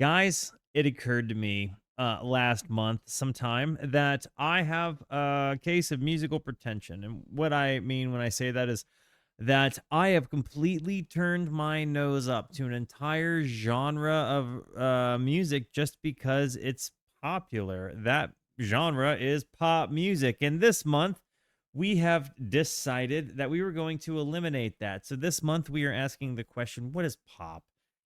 Guys, it occurred to me last month sometime that I have a case of musical pretension. And what I mean when I say that is that I have completely turned my nose up to an entire genre of music just because it's popular. That genre is pop music. And this month, we have decided that we were going to eliminate that. So this month, we are asking the question, what is pop?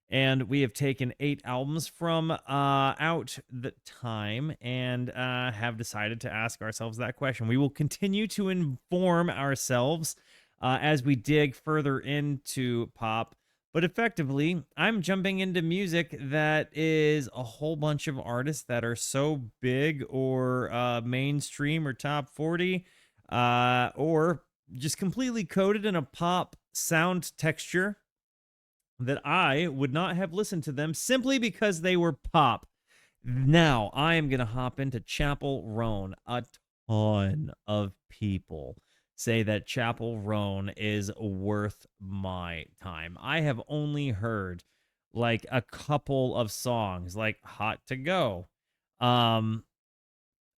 And we have taken 8 albums from out the time and have decided to ask ourselves that question. We will continue to inform ourselves as we dig further into pop. But effectively, I'm jumping into music that is a whole bunch of artists that are so big or mainstream or top 40 or just completely coated in a pop sound texture that I would not have listened to them simply because they were pop. Now, I am going to hop into Chappell Roan. A ton of people say that Chappell Roan is worth my time. I have only heard like a couple of songs, like Hot to Go. Um,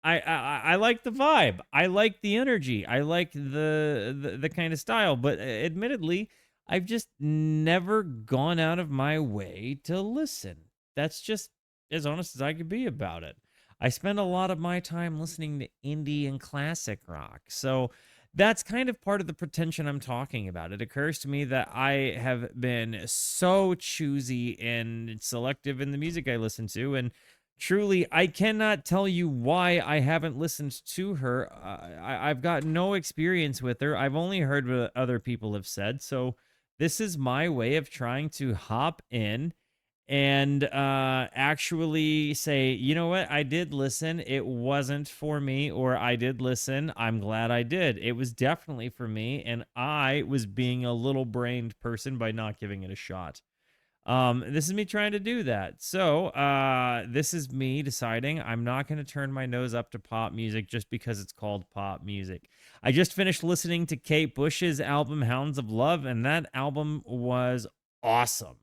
I like the vibe. I like the energy. I like the kind of style. But admittedly, I've just never gone out of my way to listen. That's just as honest as I could be about it. I spend a lot of my time listening to indie and classic rock. So that's kind of part of the pretension I'm talking about. It occurs to me that I have been so choosy and selective in the music I listen to. And truly, I cannot tell you why I haven't listened to her. I've got no experience with her. I've only heard what other people have said. So this is my way of trying to hop in and actually say, you know what, I did listen. It wasn't for me, or I did listen. I'm glad I did. It was definitely for me, and I was being a little brained person by not giving it a shot. This is me trying to do that. So, this is me deciding I'm not going to turn my nose up to pop music just because it's called pop music. I just finished listening to Kate Bush's album Hounds of Love, and that album was awesome.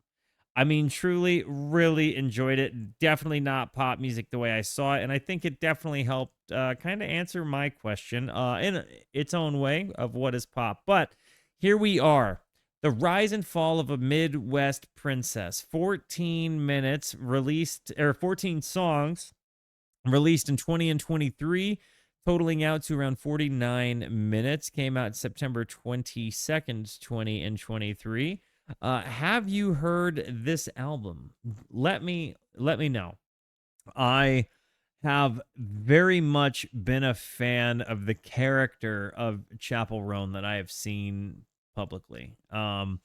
I mean, truly, really enjoyed it. Definitely not pop music the way I saw it, and I think it definitely helped kind of answer my question in its own way of what is pop. But here we are, the rise and fall of a Midwest princess. 14 minutes released, or 14 songs released in 20 and 23, totaling out to around 49 minutes. Came out September 22nd, 20 and 23. Have you heard this album? Let me know. I have very much been a fan of the character of Chappell Roan that I have seen publicly. I'm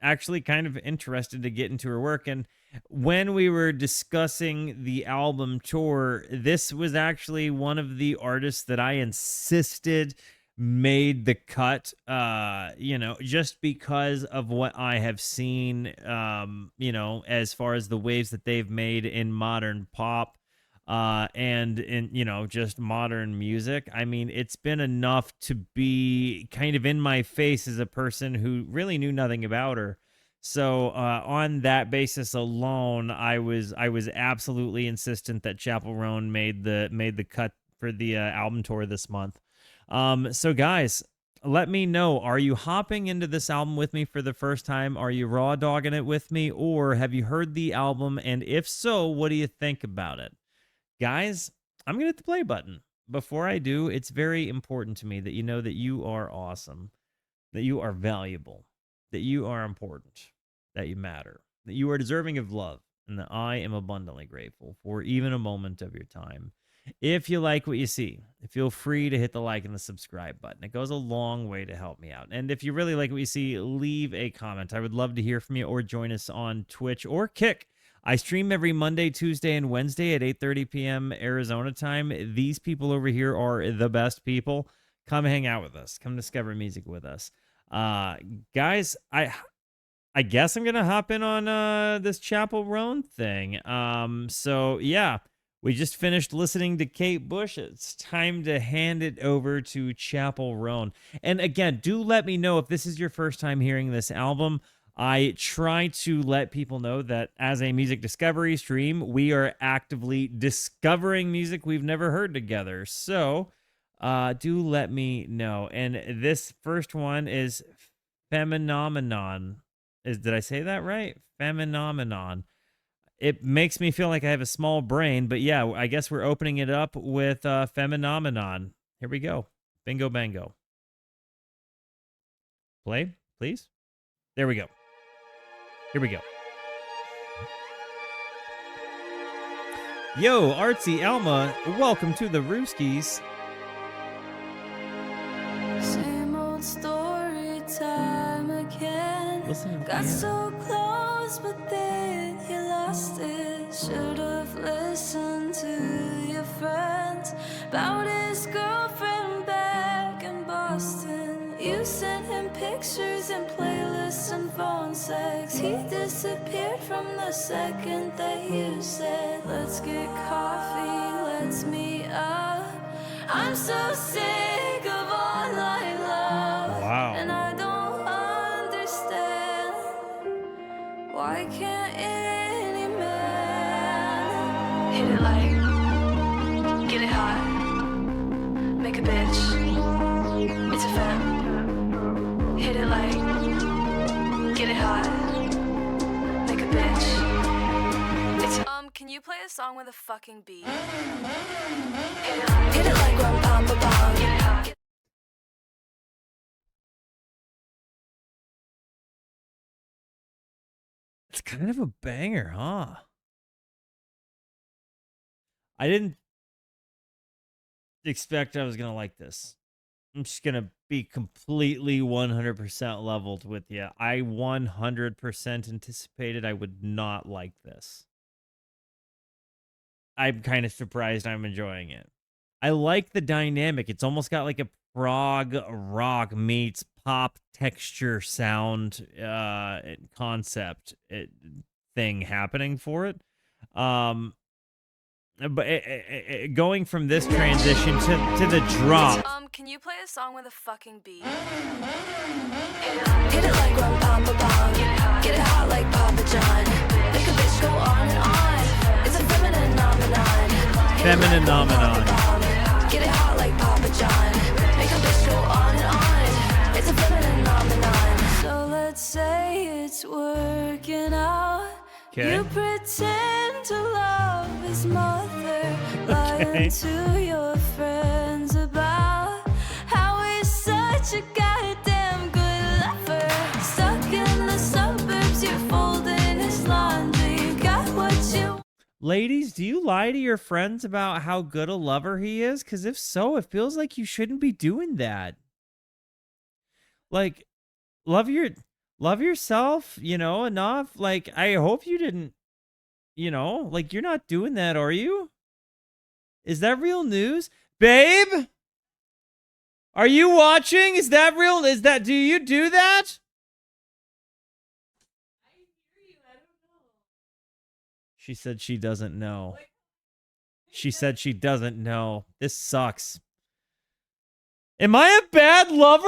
actually kind of interested to get into her work. And when we were discussing the album tour, this was actually one of the artists that I insisted made the cut, just because of what I have seen, as far as the waves that they've made in modern pop and in just modern music. I mean, it's been enough to be kind of in my face as a person who really knew nothing about her. So on that basis alone, I was absolutely insistent that Chappell Roan made the cut for the album tour this month. So guys, let me know, are you hopping into this album with me for the first time? Are you raw dogging it with me, or have you heard the album? And if so, what do you think about it? Guys, I'm going to hit the play button. Before I do, it's very important to me that you know that you are awesome, that you are valuable, that you are important, that you matter, that you are deserving of love, and that I am abundantly grateful for even a moment of your time. If you like what you see, feel free to hit the like and the subscribe button. It goes a long way to help me out. And if you really like what you see, leave a comment. I would love to hear from you, or join us on Twitch or Kick. I stream every Monday, Tuesday, and Wednesday at 8:30 p.m. Arizona time. These people over here are the best people. Come hang out with us. Come discover music with us. Guys, I guess I'm gonna hop in on this Chappell Roan thing. So yeah, we just finished listening to Kate Bush. It's time to hand it over to Chappell Roan. And again, do let me know if this is your first time hearing this album. I try to let people know that as a music discovery stream, we are actively discovering music we've never heard together. So do let me know. And this first one is Femininomenon. Did I say that right? Femininomenon. It makes me feel like I have a small brain, but yeah, I guess we're opening it up with Femininomenon. Here we go. Bingo bango. Play, please. There we go. Here we go. Yo, Artsy Alma, welcome to the Rooskies. Same old story time again. Listen, Got so close, but then you lost it. Should've listened to your friends about his girlfriend back in Boston. You sent him pictures and playlists and phone sex. He disappeared from the second that you said, let's get coffee, let's meet up. I'm so sick of online love. Wow. And I don't understand, why can't any man hit it like, get it hot, make a bitch, it's a femme. Hit it like, get it hot, make a bitch. It's can you play a song with a fucking beat? Hit it like rum pam ba bam. Get it hot. It's kind of a banger, huh? I didn't expect I was going to like this. I'm just going to be completely 100% leveled with you. I 100% anticipated I would not like this. I'm kind of surprised I'm enjoying it. I like the dynamic. It's almost got like a prog rock meets pop texture sound concept thing happening for it. But going from this transition to the drop. Can you play a song with a fucking beat? Hit it like rum pam ba bam. Get it hot like Papa John. Make a bitch go on and on. It's a femininomenon. Femininomenon. Get it hot like Papa John. Make a bitch go on and on. It's a femininomenon. So let's say it's working out. Okay. You pretend to love his mother, lying to your friends about how he's such a goddamn good lover. Stuck in the suburbs, you're folding his laundry. You got what you. Ladies, do you lie to your friends about how good a lover he is? Because if so, it feels like you shouldn't be doing that. Like, love yourself, enough. Like, I hope you didn't, like, you're not doing that, are you? Is that real news? Babe? Are you watching? Is that real? Do you do that? I hear you, I don't know. She said she doesn't know. She said she doesn't know. This sucks. Am I a bad lover?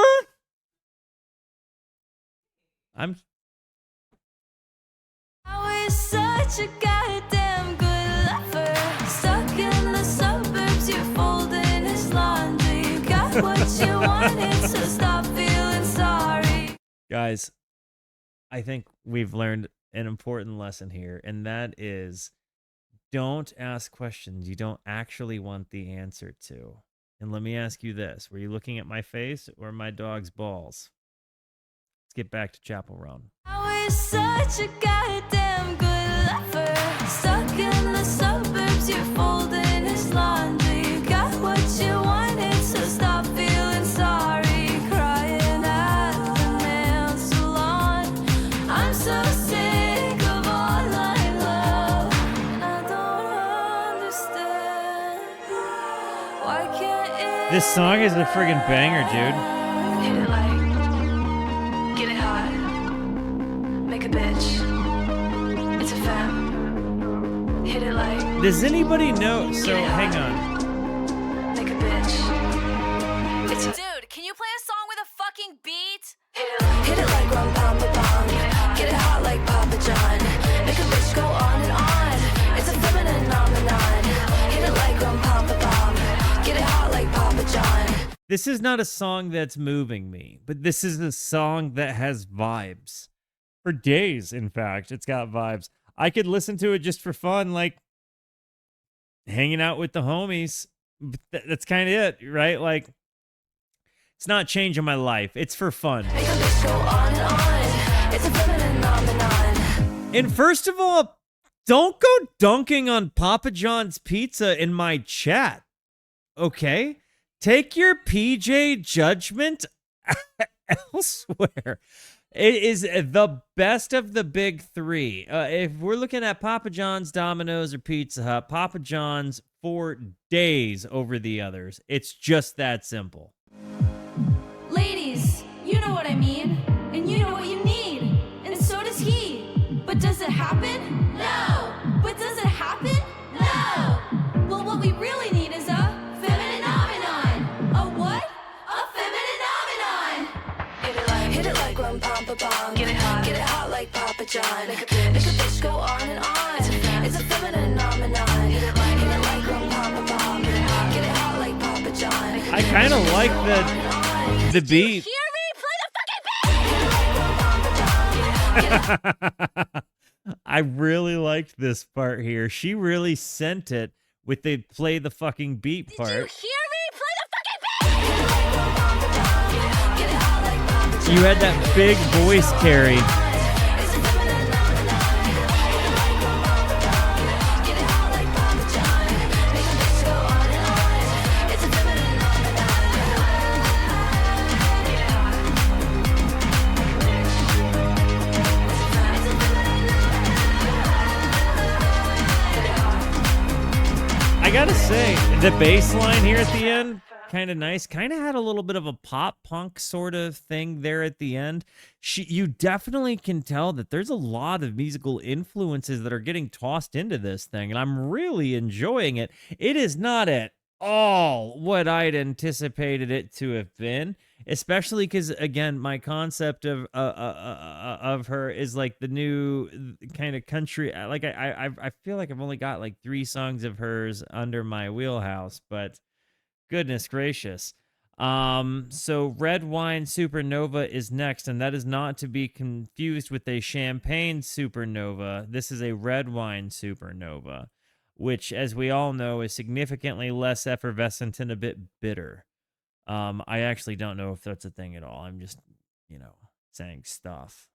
How is such a goddamn good lover. Stuck in the suburbs, you're folding his laundry. You got what you wanted, so stop feeling sorry. Guys, I think we've learned an important lesson here, and that is don't ask questions you don't actually want the answer to. And let me ask you this. Were you looking at my face or my dog's balls? Let's get back to Chappell Roan. How is such a goddamn good lover. Stuck in the suburbs, you're folding his laundry. You got what you wanted, so stop feeling sorry. Crying at the nail salon. I'm so sick of online love, and I don't understand, why can't it. This song is a friggin' banger, dude. Hit it like, get it hot, make a bitch, it's a femme. Hit it like, Does anybody know? So, hang on. make a bitch. Dude, can you play a song with a fucking beat? Hit it like rum pam ba bam. Get this is not a song that's moving me, but this is a song that has vibes. For days, in fact, it's got vibes. I could listen to it just for fun, like hanging out with the homies. But that's kind of it, right? Like, it's not changing my life. It's for fun. Make a bitch go on and on. It's a phenomenon. And first of all, don't go dunking on Papa John's pizza in my chat. Okay? Take your PJ judgment elsewhere. It is the best of the big three. If we're looking at Papa John's, Domino's, or Pizza Hut, Papa John's for days over the others. It's just that simple. Ladies, you know what I mean, and you know what you need, and so does he. But does it happen? No. But does it happen? No. Well, what we really need is a Femininomenon. A what? A Femininomenon. Hit it like rum pom pom pom. Get it hot like Papa John. Make a bitch go on and on. It's a Femininomenon. Hit it like rum pom pom pom. Get it hot like Papa John. I kind of like the beat. Hear me? Play the fucking beat. I really liked this part here. She really sent it with the play the fucking beat part. Did you hear me? Play the fucking beat. You had that big voice carry. I gotta say, the bass line here at the end, kind of nice. Kind of had a little bit of a pop punk sort of thing there at the end. You definitely can tell that there's a lot of musical influences that are getting tossed into this thing, and I'm really enjoying it. It is not at all what I'd anticipated it to have been, especially because, again, my concept of her is like the new kind of country. Like I feel like I've only got like 3 songs of hers under my wheelhouse, but goodness gracious. So Red Wine Supernova is next, and that is not to be confused with a Champagne Supernova. This is a Red Wine Supernova, which, as we all know, is significantly less effervescent and a bit bitter. I actually don't know if that's a thing at all. I'm just, saying stuff.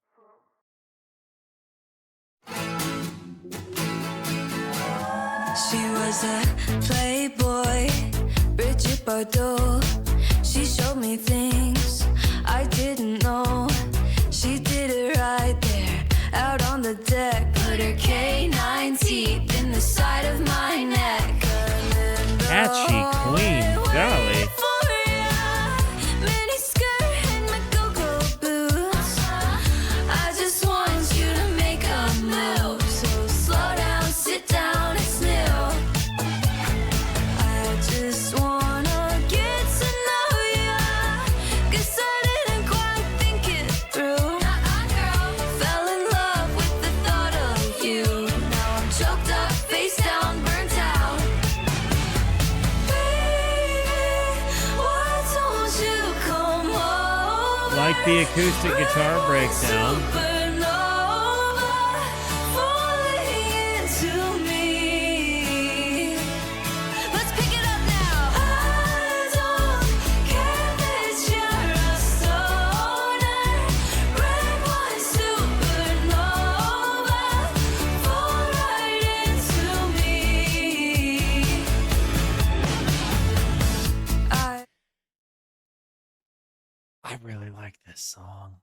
She was a playboy, Bridget Bardot. She showed me things I didn't know. She did it right there, out on the deck. Put her canine teeth in the side of my neck. Catchy queen, golly. Like the acoustic guitar breakdown. I really like this song.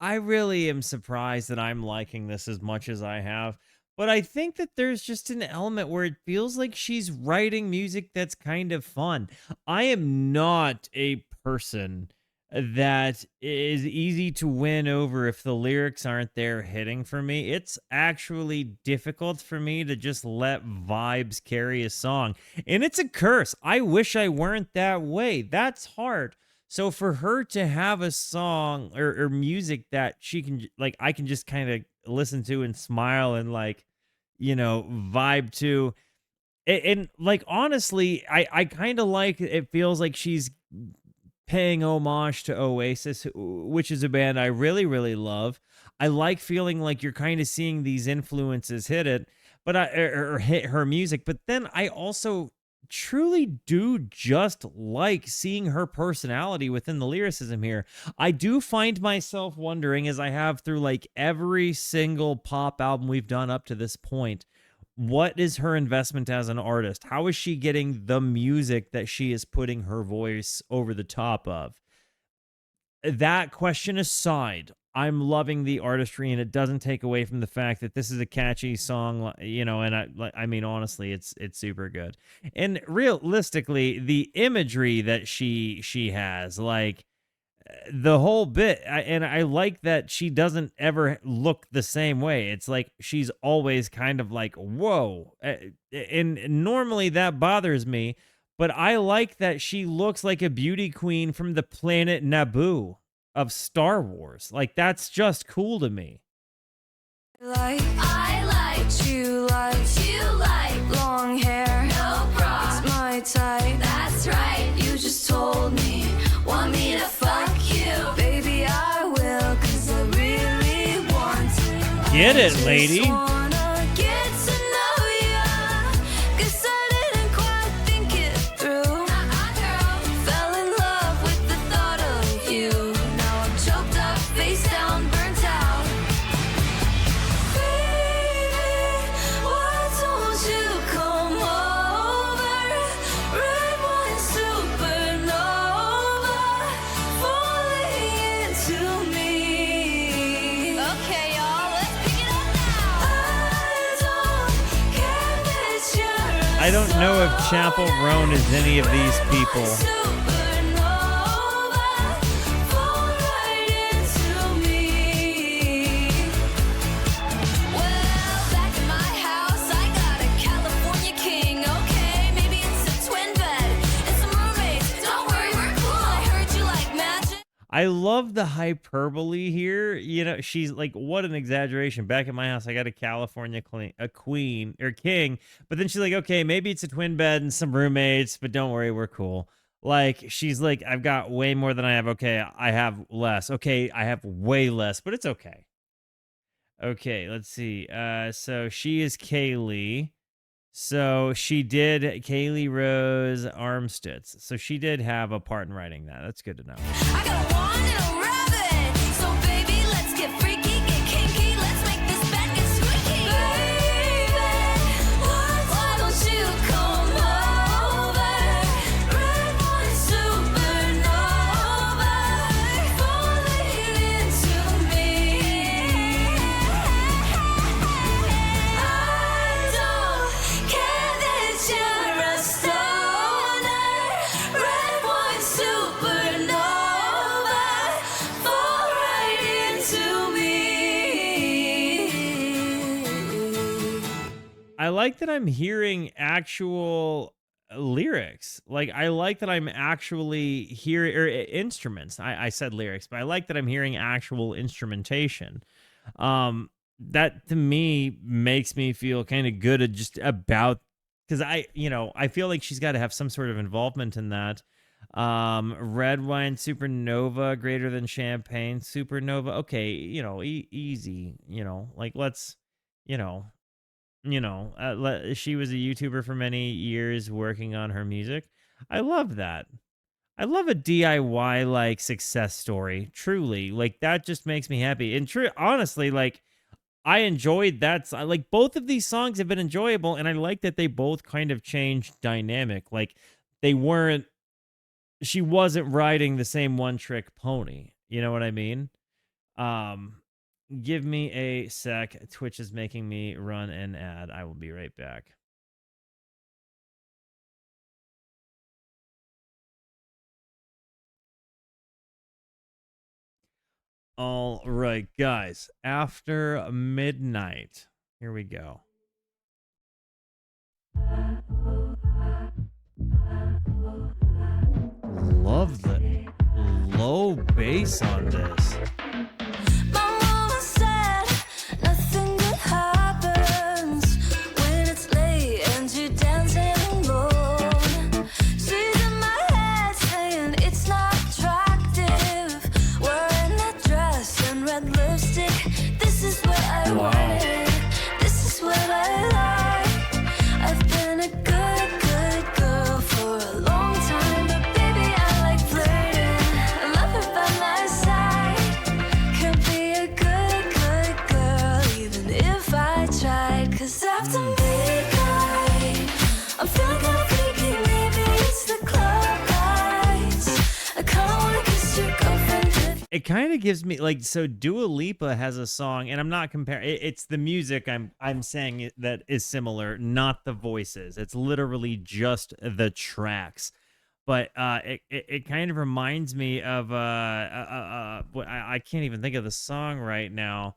I really am surprised that I'm liking this as much as I have, but I think that there's just an element where it feels like she's writing music that's kind of fun. I am not a person that is easy to win over if the lyrics aren't there hitting for me. It's actually difficult for me to just let vibes carry a song, and it's a curse. I wish I weren't that way. That's hard. So for her to have a song or music that she can, like, I can just kind of listen to and smile and, like, vibe to, and like, honestly, I kind of like, it feels like she's paying homage to Oasis, which is a band I really, really love. I like feeling like you're kind of seeing these influences hit it, but or hit her music. But then I also truly do just like seeing her personality within the lyricism here. I do find myself wondering, as I have through like every single pop album we've done up to this point, what is her investment as an artist? How is she getting the music that she is putting her voice over the top of? That question aside, I'm loving the artistry, and it doesn't take away from the fact that this is a catchy song, and I mean, honestly, it's super good. And realistically, the imagery that she has, like, the whole bit, and I like that she doesn't ever look the same way. It's like she's always kind of like, whoa. And normally that bothers me, but I like that she looks like a beauty queen from the planet Naboo of Star Wars. Like, that's just cool to me. I like you like long hair, no bra, it's my type. That's right, you just told me, want me to fuck you, baby. I will, 'cause I really want to. Get it, lady. Wanna get to know ya, 'cause I didn't quite think it through. Girl. Fell in love with the thought of you. Now I'm choked up, face down, burnt out. Baby, why don't you come over? Red wine supernova, falling into me. Okay, y'all, let's pick it up now. I don't care that you're I don't know if Chappell Roan is any of these people. supernova, fall right into me. Well, back in my house, I got a California king. Okay, maybe it's a twin bed and some roommates. Don't worry, we're cool. I heard you like magic. I love the hyperbole here. She's like, what an exaggeration. Back at my house, I got a California queen or king. But then she's like, okay, maybe it's a twin bed and some roommates, but don't worry, we're cool. Like, she's like, I've got way more than I have. Okay, I have less. Okay, I have way less, but it's okay. Okay, let's see. So she is Kaylee. So she did Kaylee Rose Armstitz. So she did have a part in writing that. That's good to know. I got a wand and a rabbit. So baby, let's get freaky, get kinky. Let's make this bed get squeaky. Baby, why don't you come over? Red wine supernova, falling into me. I don't care that you're a stoner. Red wine supernova, fall right into me. I like that I'm hearing actual lyrics. Like, I like that I'm actually hearing instruments. I said lyrics, but I like that I'm hearing actual instrumentation. That to me makes me feel kind of good just about, because I feel like she's got to have some sort of involvement in that. Red wine supernova, greater than champagne supernova. Okay, easy. Like, let's, she was a YouTuber for many years working on her music. I love that. I love a DIY like success story. Truly, like, that just makes me happy. And honestly, like, I enjoyed that. Like, both of these songs have been enjoyable, and I like that they both kind of changed dynamic. Like, she wasn't riding the same one trick pony. You know what I mean? Give me a sec. Twitch is making me run an ad. I will be right back. All right, guys. After midnight. Here we go. Love the low bass on this. My mama said nothing good happens when it's late and you're dancing alone. She's in my head saying 'cause after midnight, I'm feeling kinda freaky, maybe it's the club lights. I kinda wanna kiss your girlfriend. It kind of gives me like, so Dua Lipa has a song, and I'm not comparing. It's the music I'm saying that is similar, not the voices. It's literally just the tracks. But it kind of reminds me of what I can't even think of the song right now.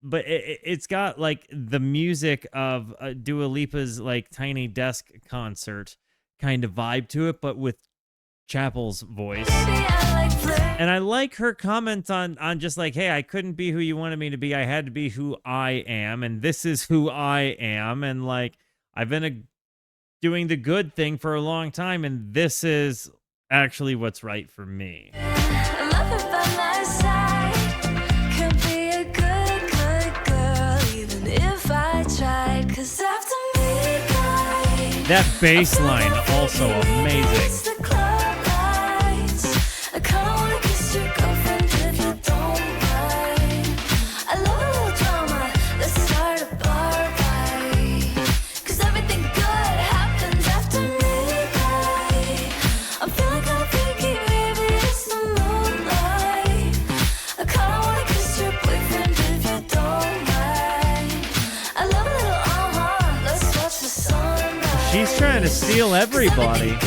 But it's got like the music of Dua Lipa's like Tiny Desk concert kind of vibe to it, but with Chappell's voice. And I like her comment on just like, hey, I couldn't be who you wanted me to be. I had to be who I am, and this is who I am. And like, I've been doing the good thing for a long time, and this is actually what's right for me. That bass line also amazing. She's trying to steal everybody.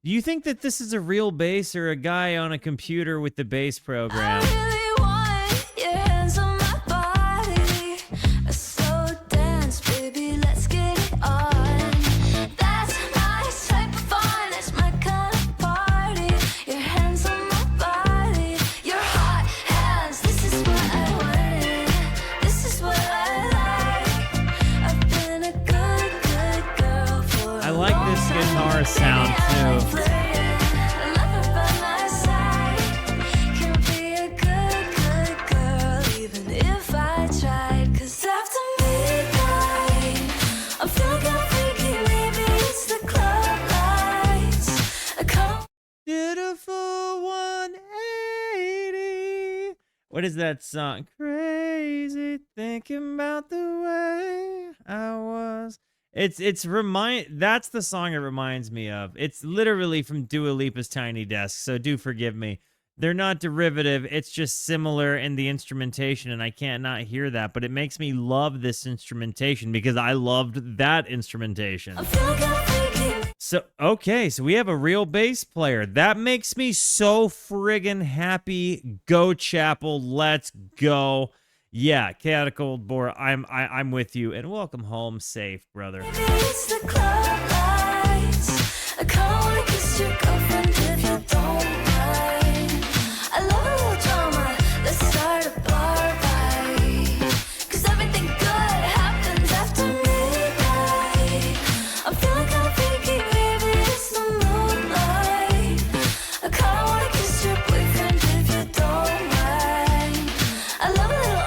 Do you think that this is a real bass or a guy on a computer with the bass program? Guitar sound too. Beautiful 180. What is that song? Crazy thinking about the way I was. That's the song it reminds me of. It's literally from Dua Lipa's Tiny Desk, so do forgive me. They're not derivative, it's just similar in the instrumentation, and I can't not hear that, but it makes me love this instrumentation because I loved that instrumentation. So, okay, so we have a real bass player. That makes me so friggin' happy. Go Chappell, let's go. Yeah, chaotic old boar. I'm with you, and welcome home safe, brother. It's the club lights. I can't wanna kiss your girlfriend if you don't mind. I love a little drama. Let's start a bar fight. 'Cause everything good happens after midnight. I'm feeling kinda freaky, maybe it's the moonlight. I kinda wanna kiss your boyfriend if you don't mind. I love a little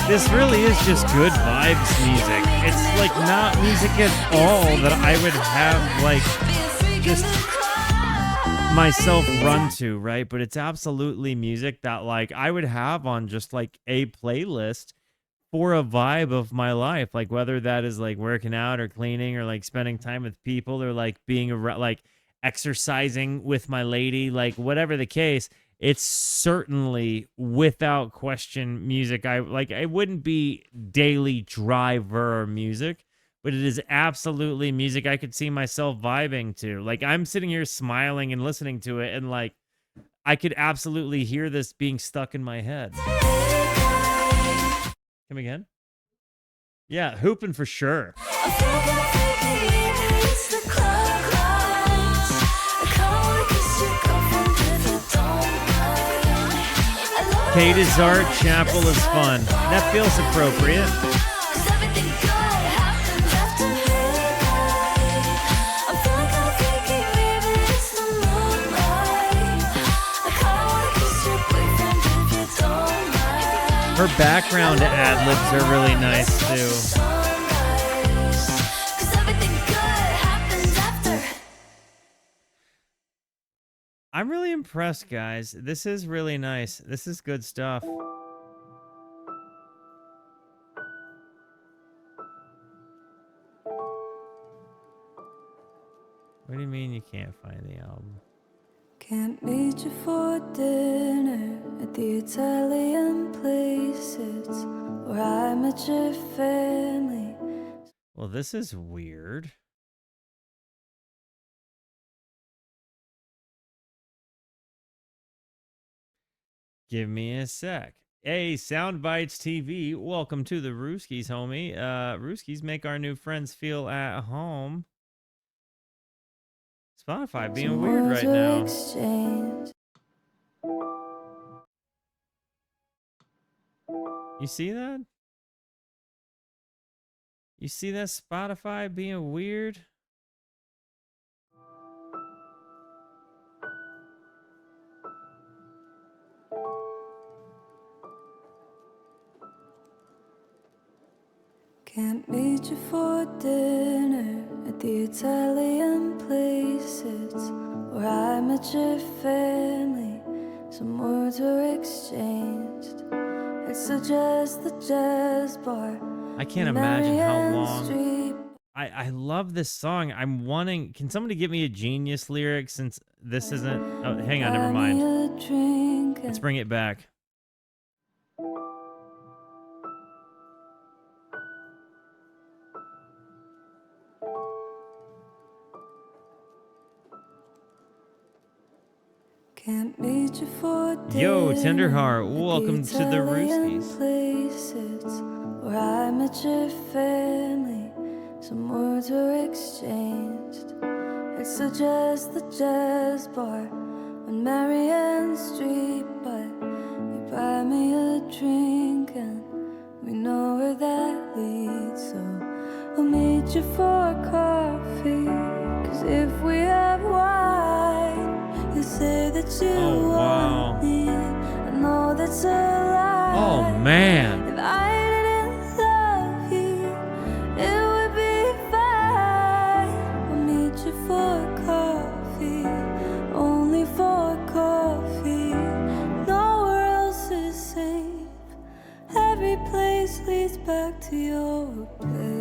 This really is just good vibes music. It's like not music at all that I would have like just myself run to, right? But it's absolutely music that like I would have on just like a playlist for a vibe of my life, like whether that is like working out or cleaning or like spending time with people or like being around, like exercising with my lady, like whatever the case. It's certainly without question music. I wouldn't be daily driver music, but it is absolutely music I could see myself vibing to. Like I'm sitting here smiling and listening to it, and like I could absolutely hear this being stuck in my head. Come again? Yeah, hooping for sure. Kate is art, Chappell is fun. That feels appropriate. Her background ad-libs are really nice too. I'm really impressed, guys. This is really nice. This is good stuff. What do you mean you can't find the album? Can't meet you for dinner at the Italian places where I met your family. Well, this is weird. Give me a sec. Hey, Soundbites TV, welcome to the Rooskies, homie. Rooskies make our new friends feel at home. Spotify being weird right now. You see that? You see that Spotify being weird? Can't meet you for dinner at the Italian places where I met your family. Some words were exchanged. It's just the jazz bar. I can't imagine how long. I love this song. I'm wanting. Can somebody give me a Genius lyric since this isn't? Oh, hang on, never mind. Let's bring it back. Can't meet you for Yo, Tenderheart, welcome to the Rooskies. Places where I met your family, some words were exchanged. It's just the jazz bar on Marianne Street, but you buy me a drink and we know where that leads. So I'll meet you for coffee, 'cause if we have wine, you say that you want me. I know that's a lie. Oh man. If I didn't love you, it would be fine. I'll meet you for coffee, only for coffee. Nowhere else is safe. Every place leads back to your place.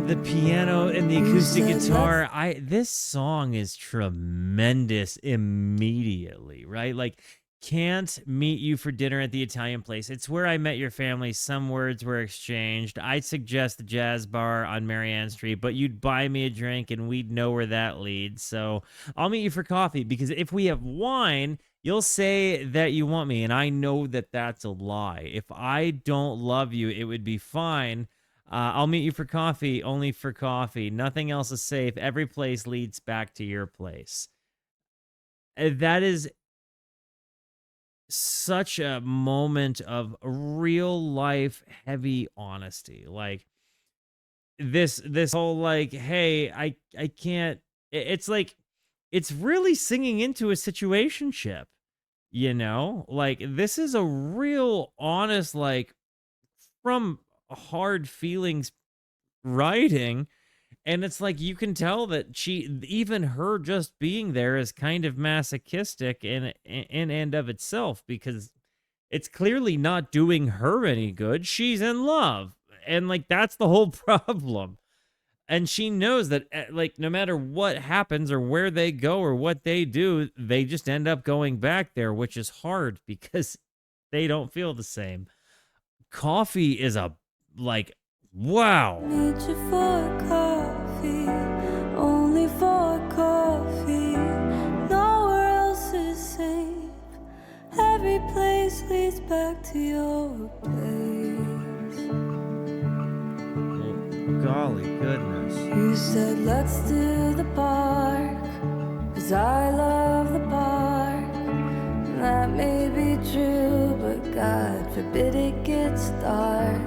The piano and the acoustic guitar. This song is tremendous immediately, right? Like, can't meet you for dinner at the Italian place. It's where I met your family. Some words were exchanged. I'd suggest the jazz bar on Marianne Street, but you'd buy me a drink and we'd know where that leads. So I'll meet you for coffee, because if we have wine, you'll say that you want me, and I know that that's a lie. If I don't love you, it would be fine. I'll meet you for coffee, only for coffee. Nothing else is safe. Every place leads back to your place. That is such a moment of real life heavy honesty. Like this whole like, hey, I can't. It's like, it's really singing into a situationship, you know? Like, this is a real honest, like, from hard feelings writing, and it's like you can tell that she, even her just being there, is kind of masochistic in and of itself, because it's clearly not doing her any good. She's in love, and like, that's the whole problem. And she knows that, like, no matter what happens or where they go or what they do, they just end up going back there, which is hard because they don't feel the same. Coffee is a, like, wow. Meet you for coffee, only for coffee. Nowhere else is safe. Every place leads back to your place. Well, golly goodness. You said let's do the park, 'cause I love the park. And that may be true, but God forbid it gets dark.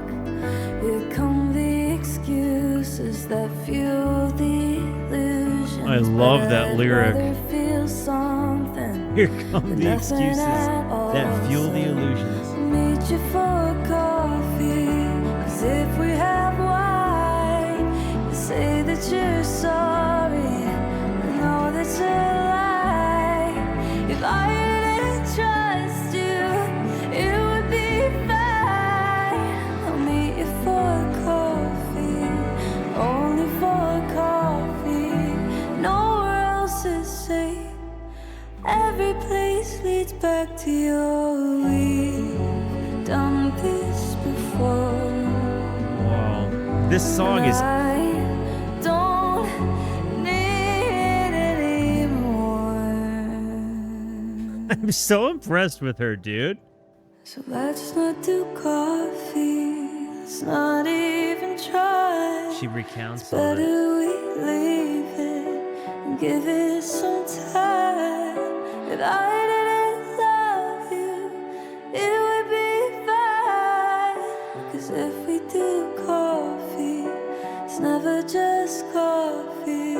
Here come the excuses that fuel the illusion. I love that lyric. Feel something, Here come the excuses that that fuel the illusions. Meet you for coffee, 'cause if we have wine, you say that you're sorry, know that's a lie. If I didn't trust you, it would be fine. I'll meet you for coffee, only for coffee. Nowhere else is safe. Every place leads back to your. We've done this before. Wow. This song is. I don't need it anymore. I'm so impressed with her, dude. So let's not do coffee. Let's not even try. She recounts It's all that. better we leave it and give it some time. If I didn't love you, it would be fine. 'Cause if we do coffee, it's never just coffee.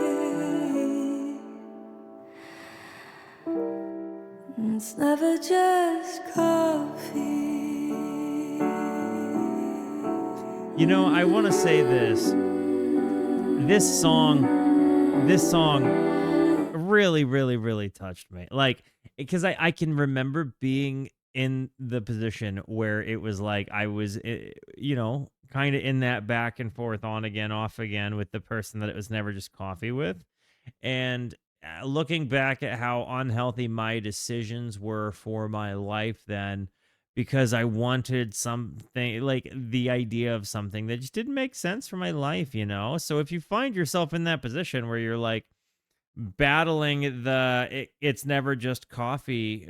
It's never just coffee. You know, I want to say this. This song really, really, really touched me. Like, because I can remember being in the position where it was like I was, kind of in that back and forth, on again, off again with the person that it was never just coffee with. And looking back at how unhealthy my decisions were for my life then, because I wanted something like the idea of something that just didn't make sense for my life. So if you find yourself in that position where you're like battling it's never just coffee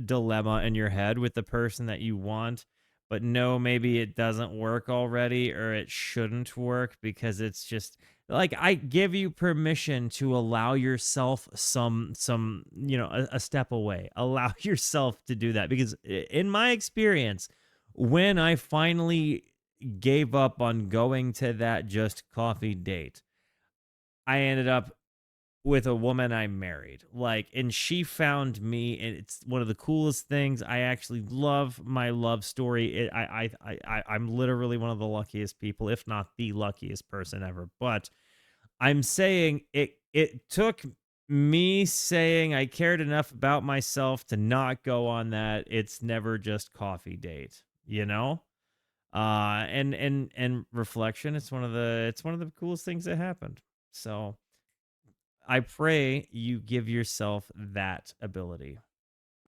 dilemma in your head with the person that you want, but no, maybe it doesn't work already, or it shouldn't work because it's just like, I give you permission to allow yourself a step away. Allow yourself to do that, because in my experience, when I finally gave up on going to that just coffee date, I ended up with a woman I married. Like, and she found me, and it's one of the coolest things. I actually love my love story. I'm literally one of the luckiest people, if not the luckiest person ever. But I'm saying it took me saying I cared enough about myself to not go on that it's never just coffee date, you know? And reflection, it's one of the coolest things that happened. So I pray you give yourself that ability.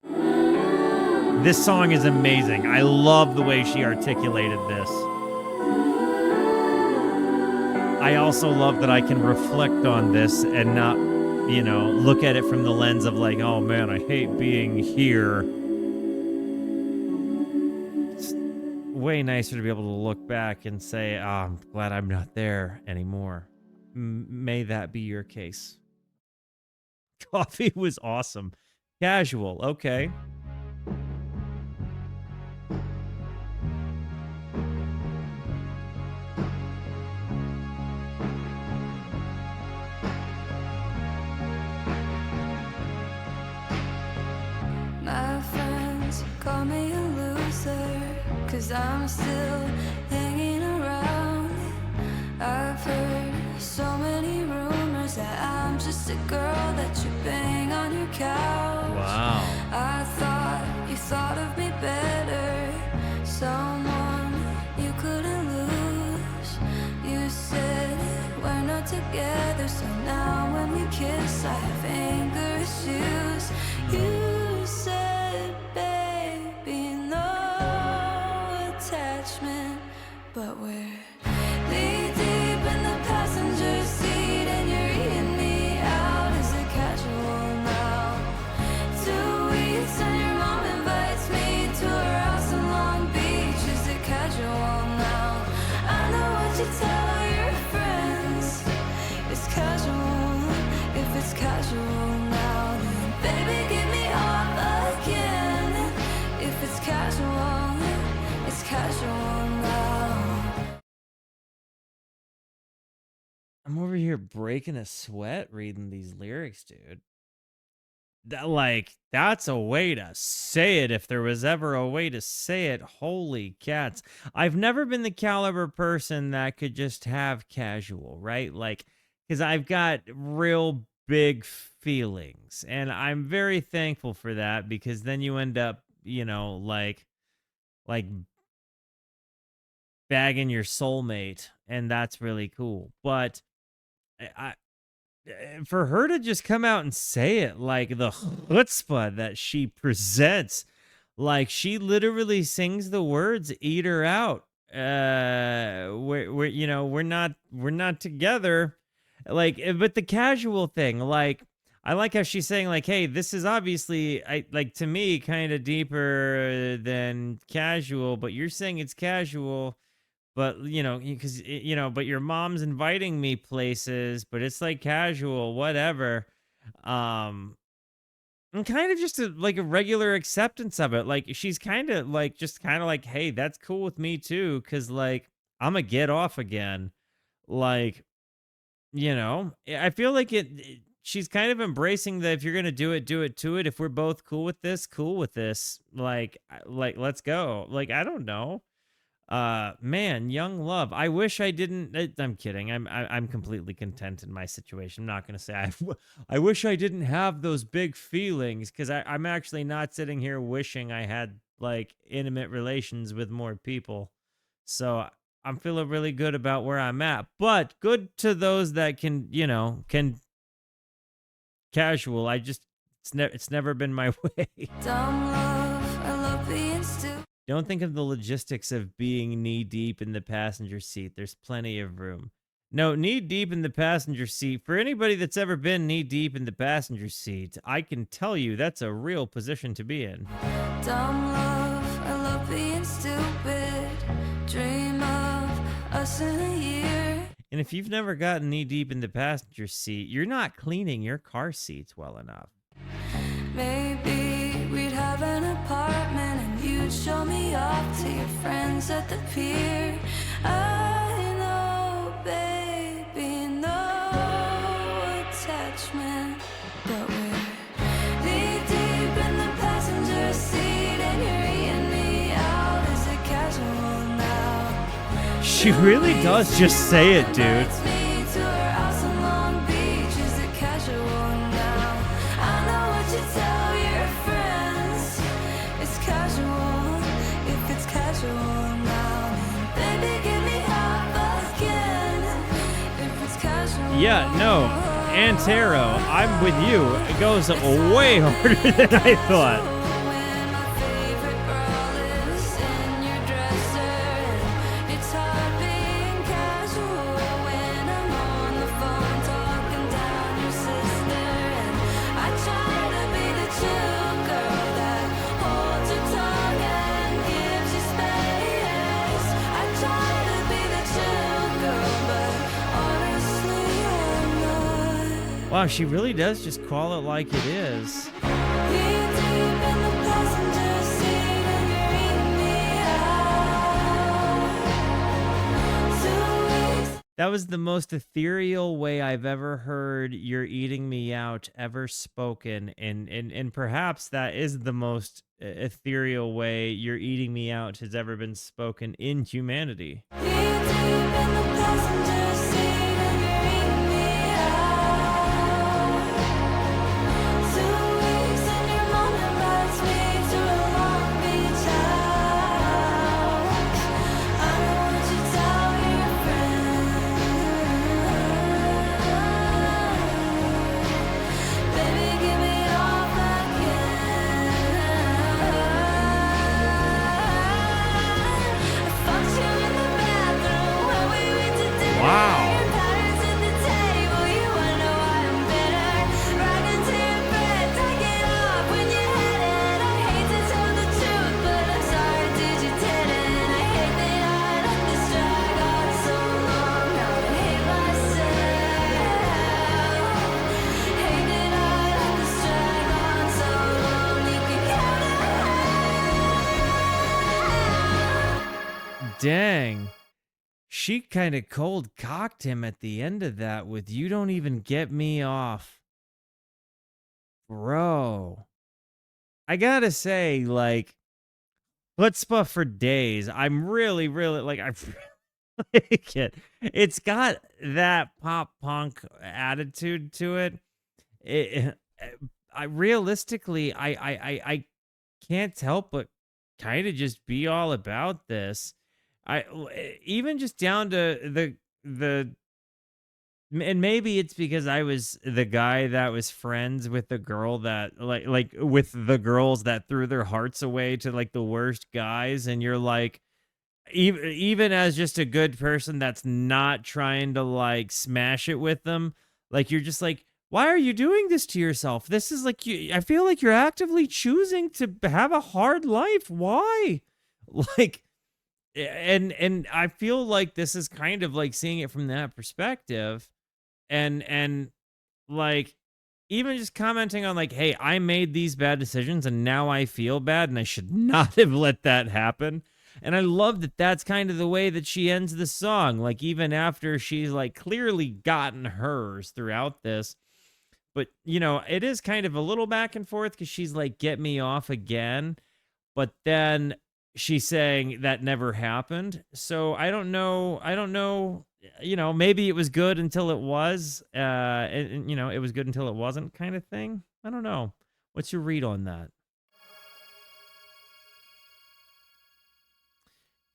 This song is amazing. I love the way she articulated this. I also love that I can reflect on this and not, look at it from the lens of like, oh man, I hate being here. It's way nicer to be able to look back and say, oh, I'm glad I'm not there anymore. May that be your case. Coffee was awesome. Casual, okay. My friends call me a loser, 'cause I'm still hanging around. I've heard so many rumors that I'm just a girl that you bang on your couch. Wow. I thought you thought of me better, someone you couldn't lose. You said we're not together, so now when we kiss I have anger issues. You said, baby, no attachment, but we're knee deep in the passenger seat and you're eating me out. Is it casual now? 2 weeks and your mom invites me to her house in Long Beach. Is it casual now? I know what you tell your friends. It's casual. If it's casual now, then baby, get me off again. If it's casual, it's casual now. I'm over here breaking a sweat reading these lyrics, dude. Like, that's a way to say it if there was ever a way to say it. Holy cats. I've never been the caliber person that could just have casual, right? Like, because I've got real big feelings, and I'm very thankful for that because then you end up, like bagging your soulmate, and that's really cool. But I, for her to just come out and say it, like the chutzpah that she presents, like she literally sings the words "eat her out." We're not together. Like, but the casual thing, like, I like how she's saying, like, hey, this is obviously, I like, to me, kind of deeper than casual, but you're saying it's casual, but because but your mom's inviting me places, but it's like casual, whatever. um and kind of just like a regular acceptance of it, like she's kind of like, just kind of like, hey, that's cool with me too, because like, I'm gonna get off again. Like, I feel like she's kind of embracing that if you're gonna do it to it. If we're both cool with this, like, let's go. Like, I don't know. Man, young love. I wish I didn't. I'm kidding. I'm completely content in my situation. I'm not gonna say I wish I didn't have those big feelings, because I'm actually not sitting here wishing I had like intimate relations with more people. So I'm feeling really good about where I'm at. But good to those that can casual. It's never been my way. Dumb love, I love being stupid. Don't think of the logistics of being knee deep in the passenger seat. There's plenty of room. No, knee deep in the passenger seat. For anybody that's ever been knee deep in the passenger seat, I can tell you that's a real position to be in. Dumb love, I love being stupid. Dream of us in a year. And if you've never gotten knee deep in the passenger seat, you're not cleaning your car seats well enough. Maybe we'd have an apartment and you'd show me off to your friends at the pier. I know, baby, no attachment, but we're knee deep in the passenger seat and you're eating me out. Is it casual now? She really does just say it, dude. Invites me to her house in Long Beach. Is it casual now? I know what you tell your friends. It's casual. If it's casual now, then baby, give me half again. If it's casual. Yeah, no. Antero, I'm with you. It goes way harder than I thought. When my favorite girl is in your dresser, it's hard being casual when I'm on the phone talking down your sister. And I try to be the chill girl that holds your tongue and gives you space. I try to be the chill girl, but honestly I'm not. Wow, she really does just call it like it is. Knee deep in the passenger seat and you're eating me out. 2 weeks. That was the most ethereal way I've ever heard "you're eating me out" ever spoken, and perhaps that is the most ethereal way "you're eating me out" has ever been spoken in humanity. Knee deep in the passenger seat and you're eating me out. 2 weeks and your mom invites me to a Long Beach house. I know what you tell your friends. Baby, give me all again. I fucked you in the bathroom when we went to dinner. Wow. Your patterns at the table, you wonder why I'm bitter. Right into your bed, take it off when you hit it. I hate to tell the truth, but I'm sorry, dude, you didn't. I hate that I let this drag on so long. Now I hate myself. Hate that I let this drag on so long. You can count it. Dang. She kind of cold cocked him at the end of that with "you don't even get me off." bro, I gotta say, like, chutzpah for days. I'm really, really like, I like it. It's got that pop punk attitude to it. I realistically, I can't help but kind of just be all about this. Even just down to the and maybe it's because I was the guy that was friends with the girl that like with the girls that threw their hearts away to like the worst guys, and you're like, even as just a good person that's not trying to like smash it with them, like you're just like, why are you doing this to yourself? This is like you, I feel like you're actively choosing to have a hard life. Why? Like, and I feel like this is kind of like seeing it from that perspective, and like even just commenting on like, hey, I made these bad decisions and now I feel bad and I should not have let that happen. And I love that that's kind of the way that she ends the song, like even after she's like clearly gotten hers throughout this. But it is kind of a little back and forth because she's like, get me off again, but then she's saying that never happened. So I don't know, maybe it was good until it was, and it was good until it wasn't, kind of thing. I don't know. What's your read on that?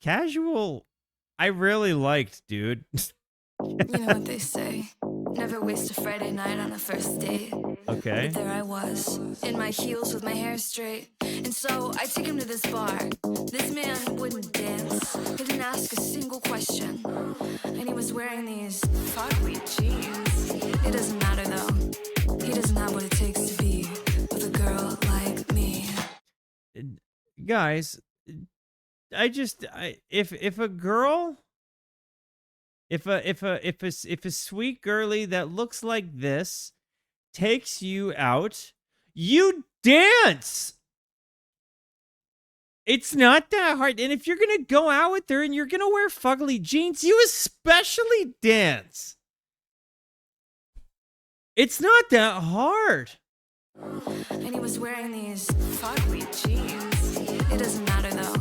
Casual, I really liked, dude. You know what they say, never waste a Friday night on a first date. Okay. But there I was, in my heels with my hair straight. And so I take him to this bar. This man wouldn't dance. He didn't ask a single question. And he was wearing these foggy jeans. It doesn't matter though. He doesn't have what it takes to be with a girl like me. Guys, if a girl, if a sweet girly that looks like this takes you out, you dance. It's not that hard. And if you're gonna go out with her and you're gonna wear fugly jeans, you especially dance. It's not that hard. And he was wearing these foggy jeans. It doesn't matter though.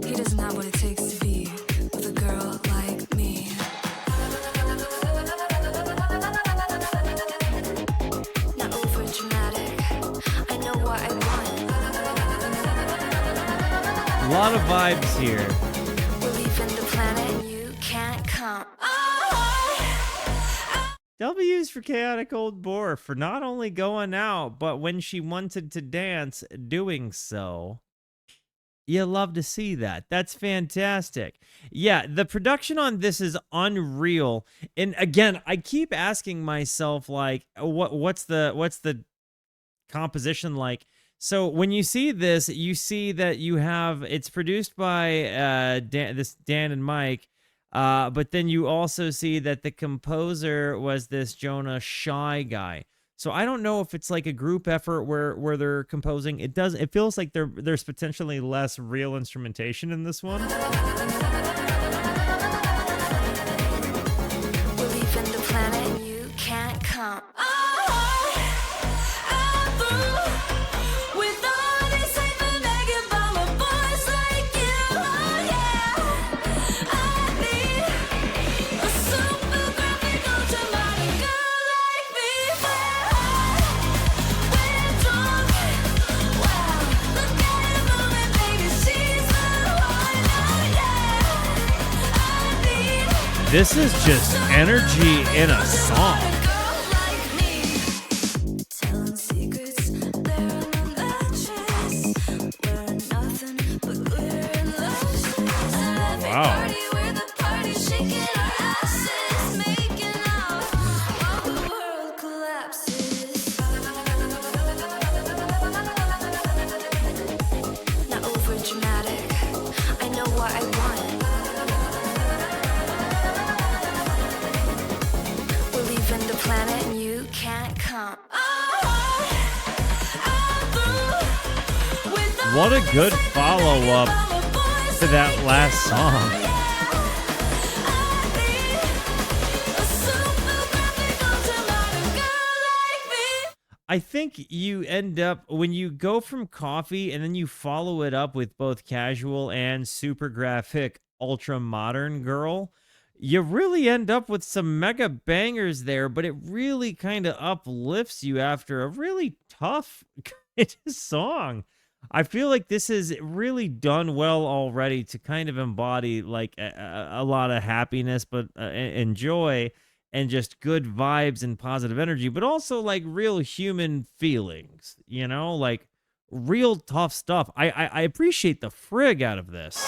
He doesn't have what it takes to be with a girl like me. Not over dramatic. I know what I want. A lot of vibes here. We're leaving the planet and you can't come. W's for Chaotic Old Boar for not only going out, but when she wanted to dance, doing so. You love to see that. That's fantastic. Yeah, the production on this is unreal. And again, I keep asking myself, like, what's the composition like? So when you see this, you see that it's produced by Dan and Mike. But then you also see that the composer was this Jonah Shy guy. So I don't know if it's like a group effort where they're composing. It feels like there's potentially less real instrumentation in this one. We're leaving the planet and you can't come. This is just energy in a song. Wow. Not over dramatic. I know what I want. The planet and you can't come. What a good follow-up to that last song. I think you end up when you go from coffee and then you follow it up with both casual and super graphic ultra modern girl, you really end up with some mega bangers there, but it really kind of uplifts you after a really tough kind of song. I feel like this is really done well already to kind of embody like a lot of happiness, but and joy and just good vibes and positive energy, but also like real human feelings, like real tough stuff. I appreciate the frig out of this.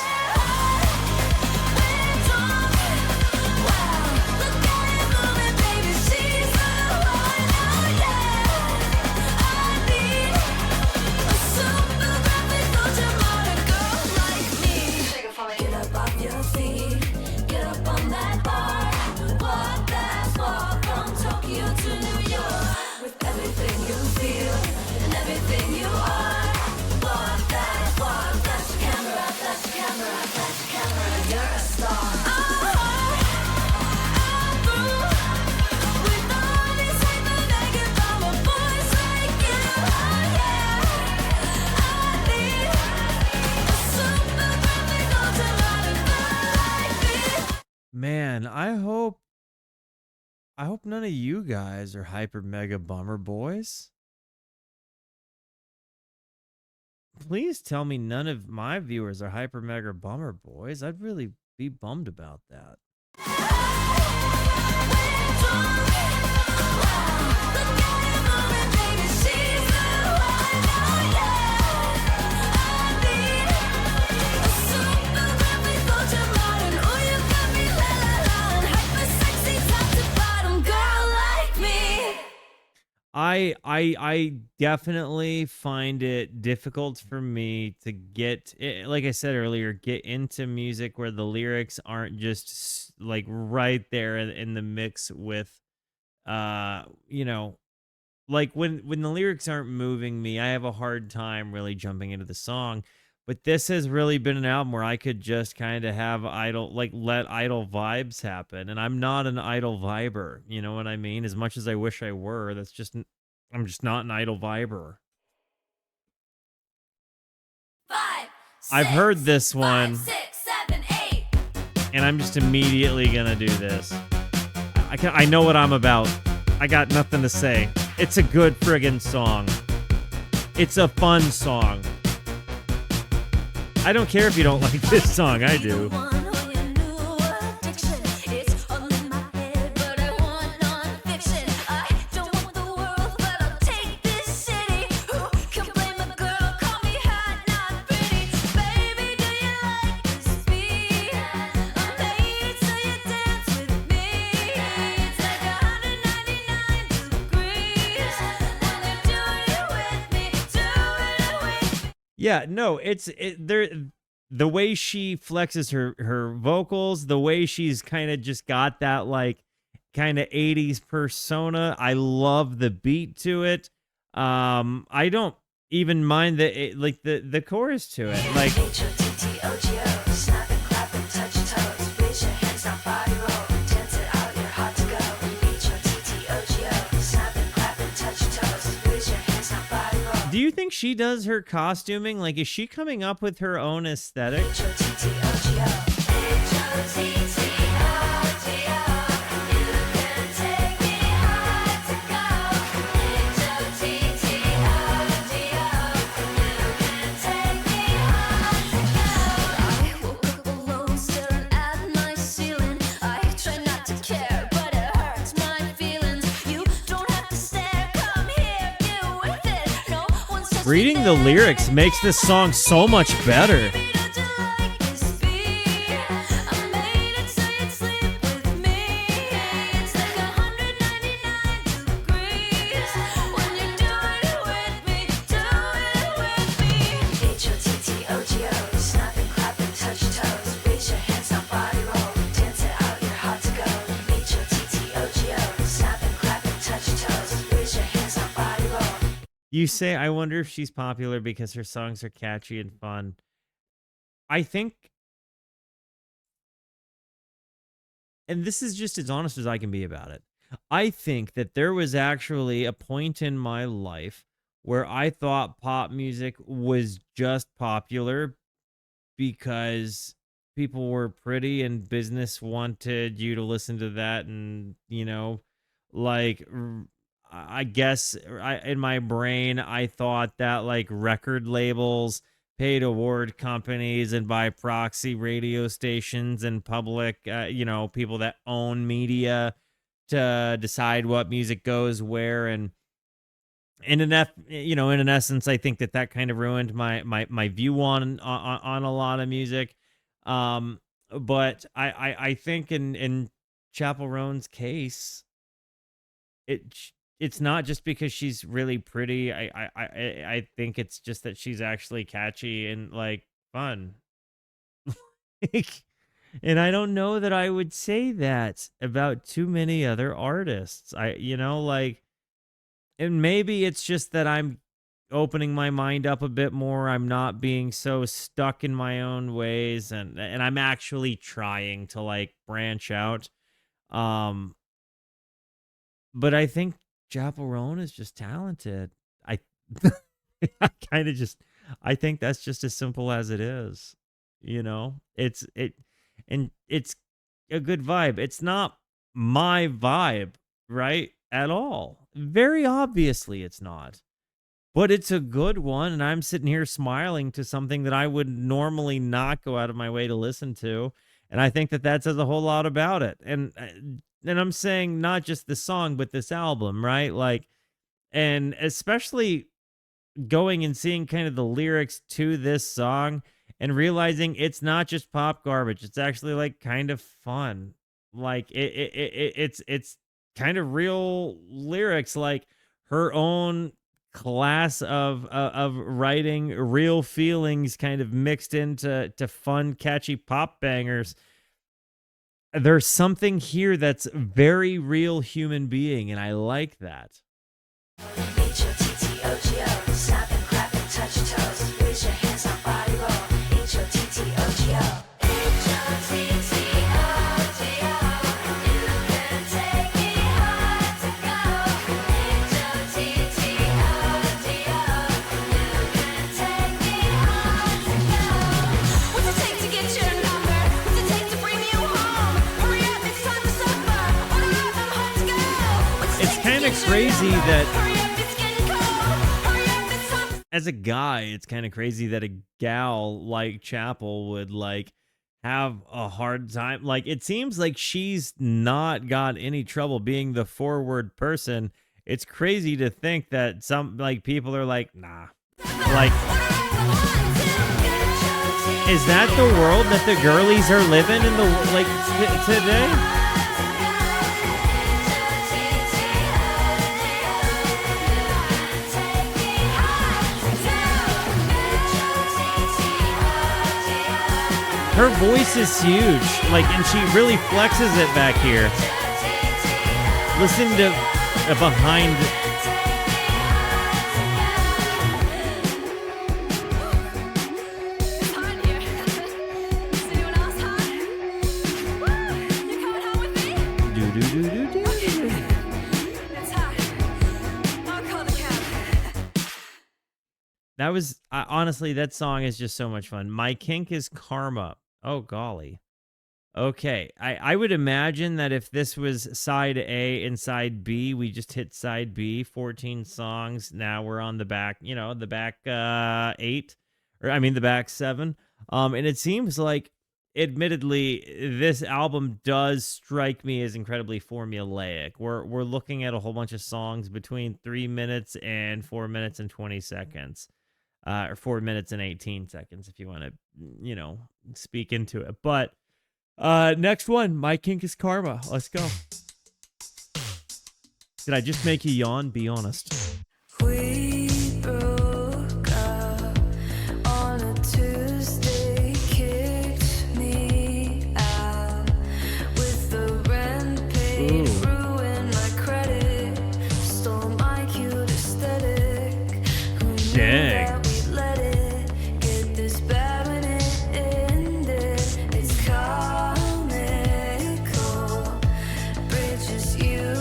Man, I hope none of you guys are hyper mega bummer boys. Please tell me none of my viewers are hyper mega bummer boys. I'd really be bummed about that. I definitely find it difficult for me to like I said earlier, get into music where the lyrics aren't just like right there in the mix with you know, like when the lyrics aren't moving me, I have a hard time really jumping into the song. But this has really been an album where I could just kind of have let idle vibes happen. And I'm not an idle viber, you know what I mean? As much as I wish I were, I'm just not an idle viber. Five, I've heard six, this five, one, 6, 7, 8. and I'm just immediately gonna do this. I know what I'm about. I got nothing to say. It's a good friggin' song. It's a fun song. I don't care if you don't like this song. I do. Yeah, no, the way she flexes her vocals, the way she's kind of just got that like kind of 80s persona. I love the beat to it. I don't even mind like the chorus to it. Like do you think she does her costuming? Like, is she coming up with her own aesthetic? Reading the lyrics makes this song so much better. You say, I wonder if she's popular because her songs are catchy and fun. I think, and this is just as honest as I can be about it, I think that there was actually a point in my life where I thought pop music was just popular because people were pretty and business wanted you to listen to that. And, like, I guess in my brain, I thought that like record labels, paid award companies, and by proxy radio stations and public, people that own media to decide what music goes where. And in an essence, I think that kind of ruined my view on a lot of music. But I think in Chappell Roan's case, it's not just because she's really pretty. I think it's just that she's actually catchy and like fun. And I don't know that I would say that about too many other artists. And maybe it's just that I'm opening my mind up a bit more. I'm not being so stuck in my own ways, and I'm actually trying to like branch out. Um but I think Chappell Roan is just talented. I I kind of just I think that's just as simple as it is. It's a good vibe. It's not my vibe, right? At all. Very obviously it's not. But it's a good one, and I'm sitting here smiling to something that I would normally not go out of my way to listen to, and I think that says a whole lot about it. And I'm saying not just the song, but this album, right? Like, and especially going and seeing kind of the lyrics to this song and realizing it's not just pop garbage. It's actually like kind of fun. Like it's kind of real lyrics, like her own class of writing real feelings kind of mixed into fun, catchy pop bangers. There's something here that's very real human being, and I like that. H-O-T-T-O-G-O, snap and clap and touch toes. Raise your hands up, body roll. H-O-T-T-O-G-O. H-O-T-T-O-G-O. You can take me hard to go. H-O-T-T-O-G-O. You can take me hard to go. What's it take to get your number? What's it take to bring you home? Hurry up, it's time to suffer. Order up, I'm home to go. What's it It's take to kind of get your crazy number? that Hurry up, it's getting cold. Hurry up, it's time to as a guy, it's kind of crazy that a gal like Chappell would like have a hard time. Like, it seems like she's not got any trouble being the forward person. It's crazy to think that some like people are like, nah. Like, is that the world that the girlies are living in today? Her voice is huge, like, and she really flexes it back here. Listen to behind. It's hot here. Is anyone else hot? Woo! You coming home with me? Do do do do do. It's hot. I'll call the cab. That was honestly, that song is just so much fun. My Kink Is Karma. Oh golly. Okay, I would imagine that if this was side A and side B, we just hit side B, 14 songs. Now we're on the back, the back 8, or I mean the back 7. And it seems like, admittedly, this album does strike me as incredibly formulaic. We're looking at a whole bunch of songs between 3 minutes and 4 minutes and 20 seconds. Or 4 minutes and 18 seconds if you want to, speak into it. But next one, My Kink Is Karma. Let's go. Did I just make you yawn? Be honest. We broke up on a Tuesday, kicked me out with the rent paid, Ooh. ruined my credit, stole my cute aesthetic. Who knew Dang. that we'd let it get this bad when it ended? It's comical, bridges you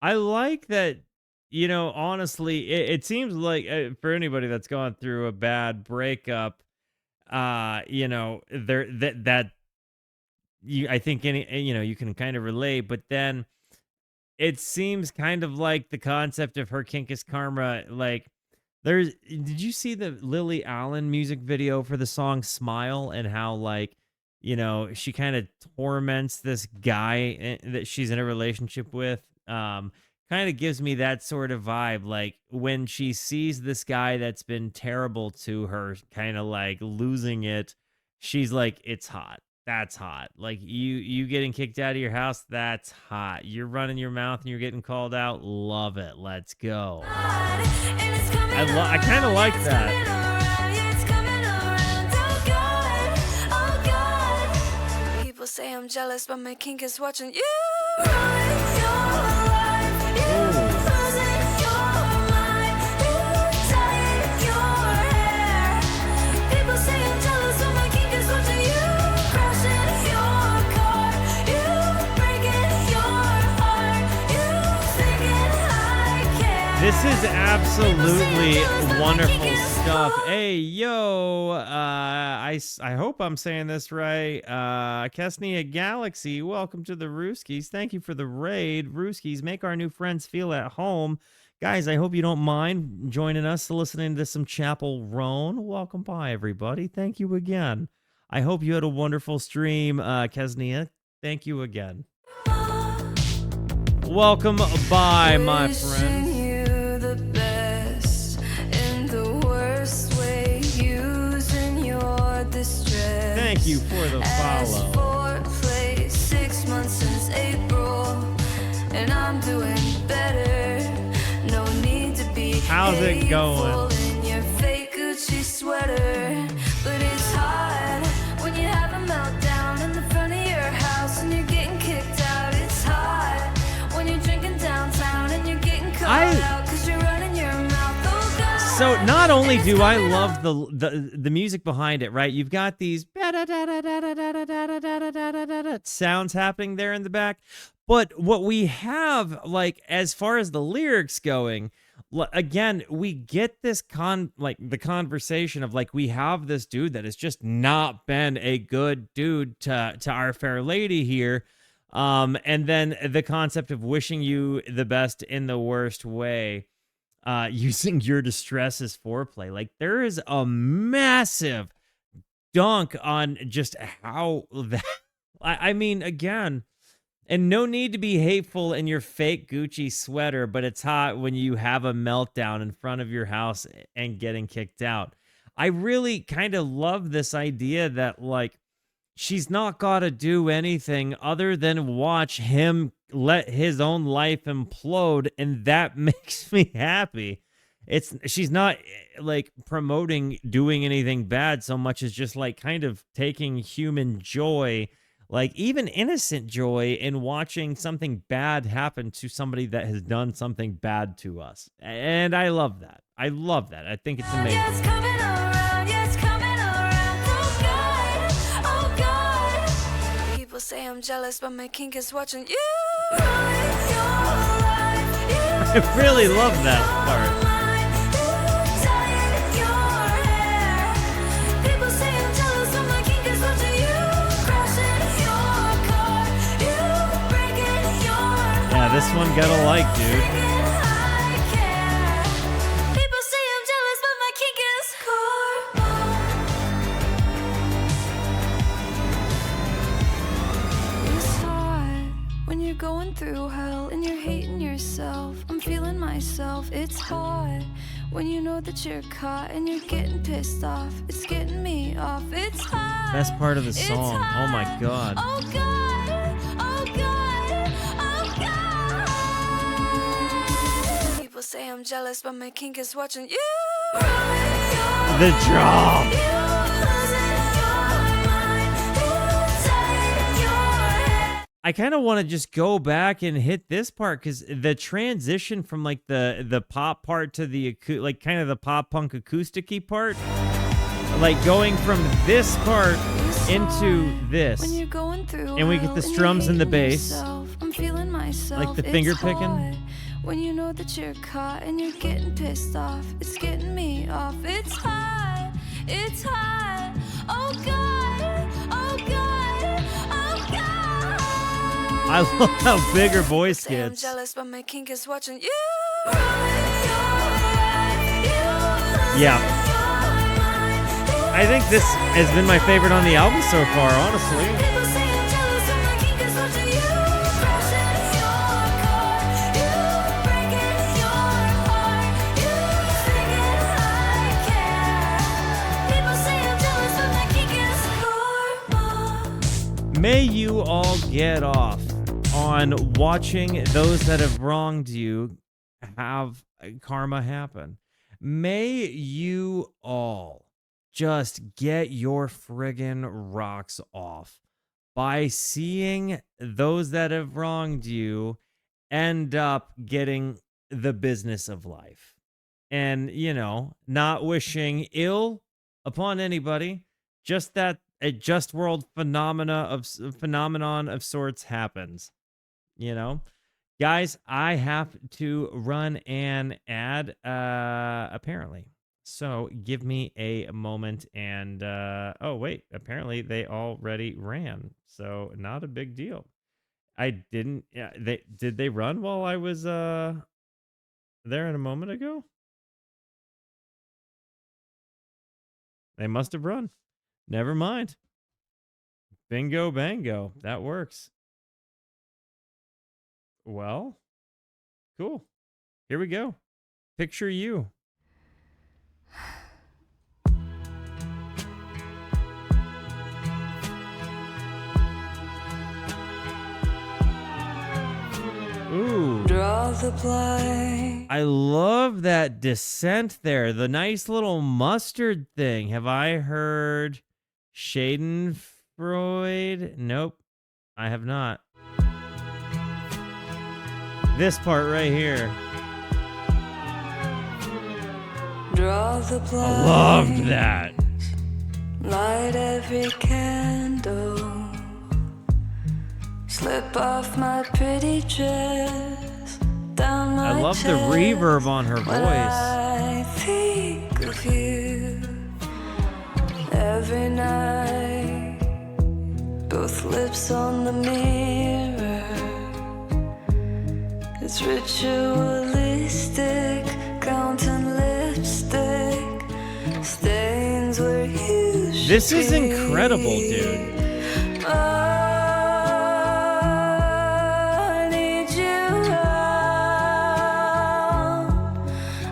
I like that, honestly, it seems like for anybody that's gone through a bad breakup, there that you I think you can kind of relate, but then it seems kind of like the concept of her Kink Is Karma. Like, did you see the Lily Allen music video for the song Smile, and how, like, she kind of torments this guy that she's in a relationship with? Kind of gives me that sort of vibe. Like, when she sees this guy that's been terrible to her, kind of like losing it, she's like, it's hot. That's hot. Like, you getting kicked out of your house, that's hot. You're running your mouth and you're getting called out. Love it. Let's go. I kind of like that. People say I'm jealous, but my kink is watching you run your life. You losing your mind. You tying your hair. People say I'm jealous, but my kink is watching you crashing your car. You breaking your heart. You thinking I care. This is absolutely wonderful stuff. Hey, yo, I hope I'm saying this right. Kesnia Galaxy, welcome to the Rooskies. Thank you for the raid. Rooskies, make our new friends feel at home. Guys, I hope you don't mind joining us, listening to some Chappell Roan. Welcome by, everybody. Thank you again. I hope you had a wonderful stream, Kesnia. Thank you again. Welcome by, my friend. Thank you for the follow. Foreplay, 6 months since April, and I'm doing better. No need to be How's it going? in your fake Gucci sweater, but it's hard when you have a meltdown in the front of your house and you're getting kicked out. It's hard when you're drinking downtown and you're getting caught out because you're running your mouth. Oh God. So not only do I love the music behind it, right? You've got these sounds happening there in the back, but what we have, like, as far as the lyrics going, again, we get this the conversation of, like, we have this dude that has just not been a good dude to our fair lady here, and then the concept of wishing you the best in the worst way. Using your distress as foreplay. Like, there is a massive dunk on just how that, I mean, again, and no need to be hateful in your fake Gucci sweater, but it's hot when you have a meltdown in front of your house and getting kicked out. I really kind of love this idea that, like, she's not got to do anything other than watch him let his own life implode, and that makes me happy. She's not, like, promoting doing anything bad so much as just, like, kind of taking human joy, like even innocent joy, in watching something bad happen to somebody that has done something bad to us. And I love that. I love that. I think it's amazing. It's coming around, yeah, it's coming around. Oh God. People say I'm jealous, but my kink is watching you run your life. I really love that part. People say I'm jealous, but my kink is watching you crashing your car. You breaking your heart. Yeah, this one gotta like, dude. People say I'm jealous, but my kink is karma. It's hard when you're going through hell and you're hating yourself. I'm feeling myself. It's hard when you know that you're caught and you're getting pissed off. It's getting me off. It's hard. Best part of the It's song. Oh my hard. God. Oh God. Oh God. Oh God. People say I'm jealous, but my kink is watching you run The drop. you losing your mind. You tying your hair. I kind of want to just go back and hit this part, because the transition from, like, the pop part to the like kind of the pop punk acoustic-y part, like going from this part into this, When you're going through and we get hell the and you're strums and the hating bass, yourself, I'm feeling myself. like the It's finger hard picking. When you know that you're caught and you're getting pissed off, it's getting me off. It's hot, it's hot. Oh God, oh God, oh God. I love how big her voice Say I'm gets. jealous, but my kink is watching you. Yeah. I think this has been my favorite on the album so far, honestly. People say I'm jealous, but my kink is watching you. Crashing your car, you breaking your heart, you thinking I care. People say I'm jealous, but my kink is karma. May you all get off on watching those that have wronged you have karma happen. May you all just get your friggin' rocks off by seeing those that have wronged you end up getting the business of life. And, you know, not wishing ill upon anybody, just that a just world phenomenon of sorts happens, you know? Guys, I have to run an ad, apparently. So give me a moment and, oh, wait, apparently they already ran. So not a big deal. I didn't, yeah, did they run while I was, there in a moment ago? They must have run. Never mind. Bingo, bango. That works. Well, cool. Here we go. Picture you. Ooh. Draw the blind. I love that descent there. The nice little mustard thing. Have I heard Schadenfreude? Nope, I have not. This part right here. Draw the blind. I loved that. Light every candle. Slip off my pretty dress down my I love the chest. reverb on her When voice. I think of you every night, both lips on the mirror. It's ritualistic, counting lipstick stains where you should This is be. incredible, dude. I need you around.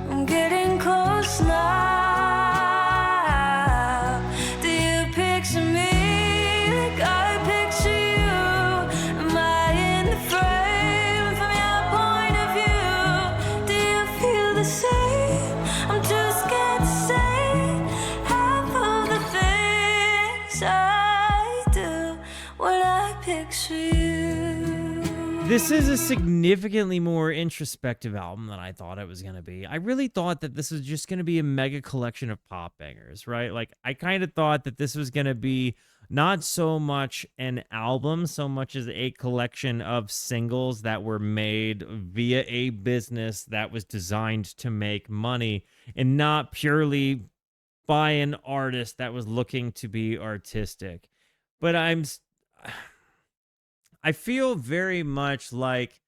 I'm getting close now. Do you picture me like I picture you? Am I in the frame from your point of view? Do you feel the same? I'm too scared to say half of the things I do when I picture you. This is a significantly more introspective album than I thought it was going to be. I really thought that this was just going to be a mega collection of pop bangers, right? Like, I kind of thought that this was going to be not so much an album, so much as a collection of singles that were made via a business that was designed to make money and not purely by an artist that was looking to be artistic. But I feel very much like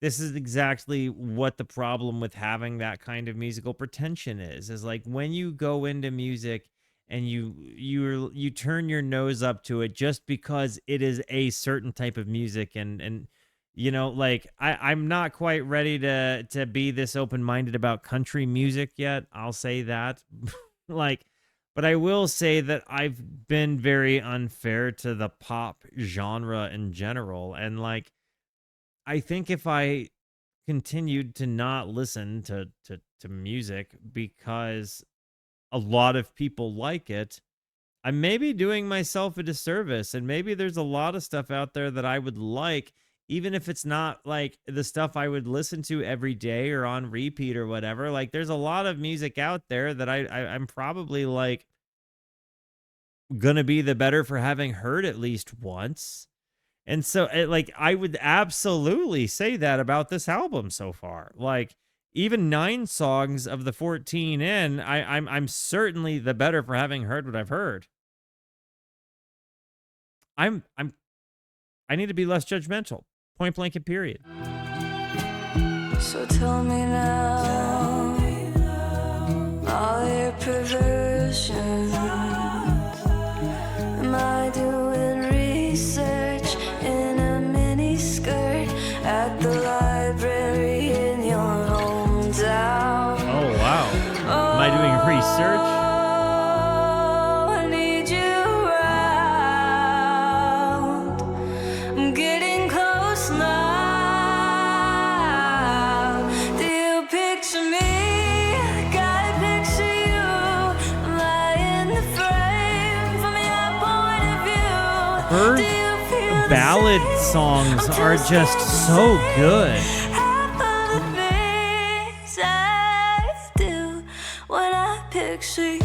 this is exactly what the problem with having that kind of musical pretension is like when you go into music and you turn your nose up to it just because it is a certain type of music and you know, like I'm not quite ready to be this open-minded about country music yet. I'll say that. Like, but I will say that I've been very unfair to the pop genre in general. And like, I think if I continued to not listen to music because a lot of people like it, I may be doing myself a disservice. And maybe there's a lot of stuff out there that I would like, even if it's not like the stuff I would listen to every day or on repeat or whatever. Like, there's a lot of music out there that I'm probably like gonna be the better for having heard at least once. And so, like, I would absolutely say that about this album so far. Like, even 9 songs of the 14 in, I'm certainly the better for having heard what I've heard. I'm I need to be less judgmental. Point blank and period. So tell me now, all your perversions. Am I doing research in a mini skirt at the library in your hometown? Oh, wow. Am I doing research? I need you around. I'm getting close now. Do you picture me? Gotta picture you. Am I in the frame from your point of view? Her Do you feel the ballad same? songs I'm are just so good. half of the things I do when I picture you.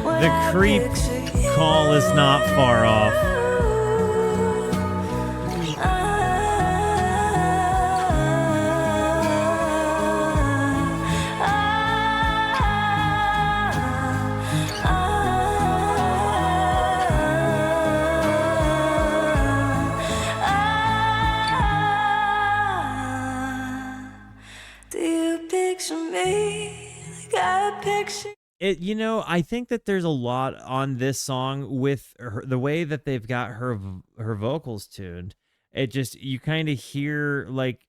When The I creep picture you. call is not far off. Do you picture me like I picture? I think that there's a lot on this song with the way that they've got her vocals tuned. It just, you kind of hear like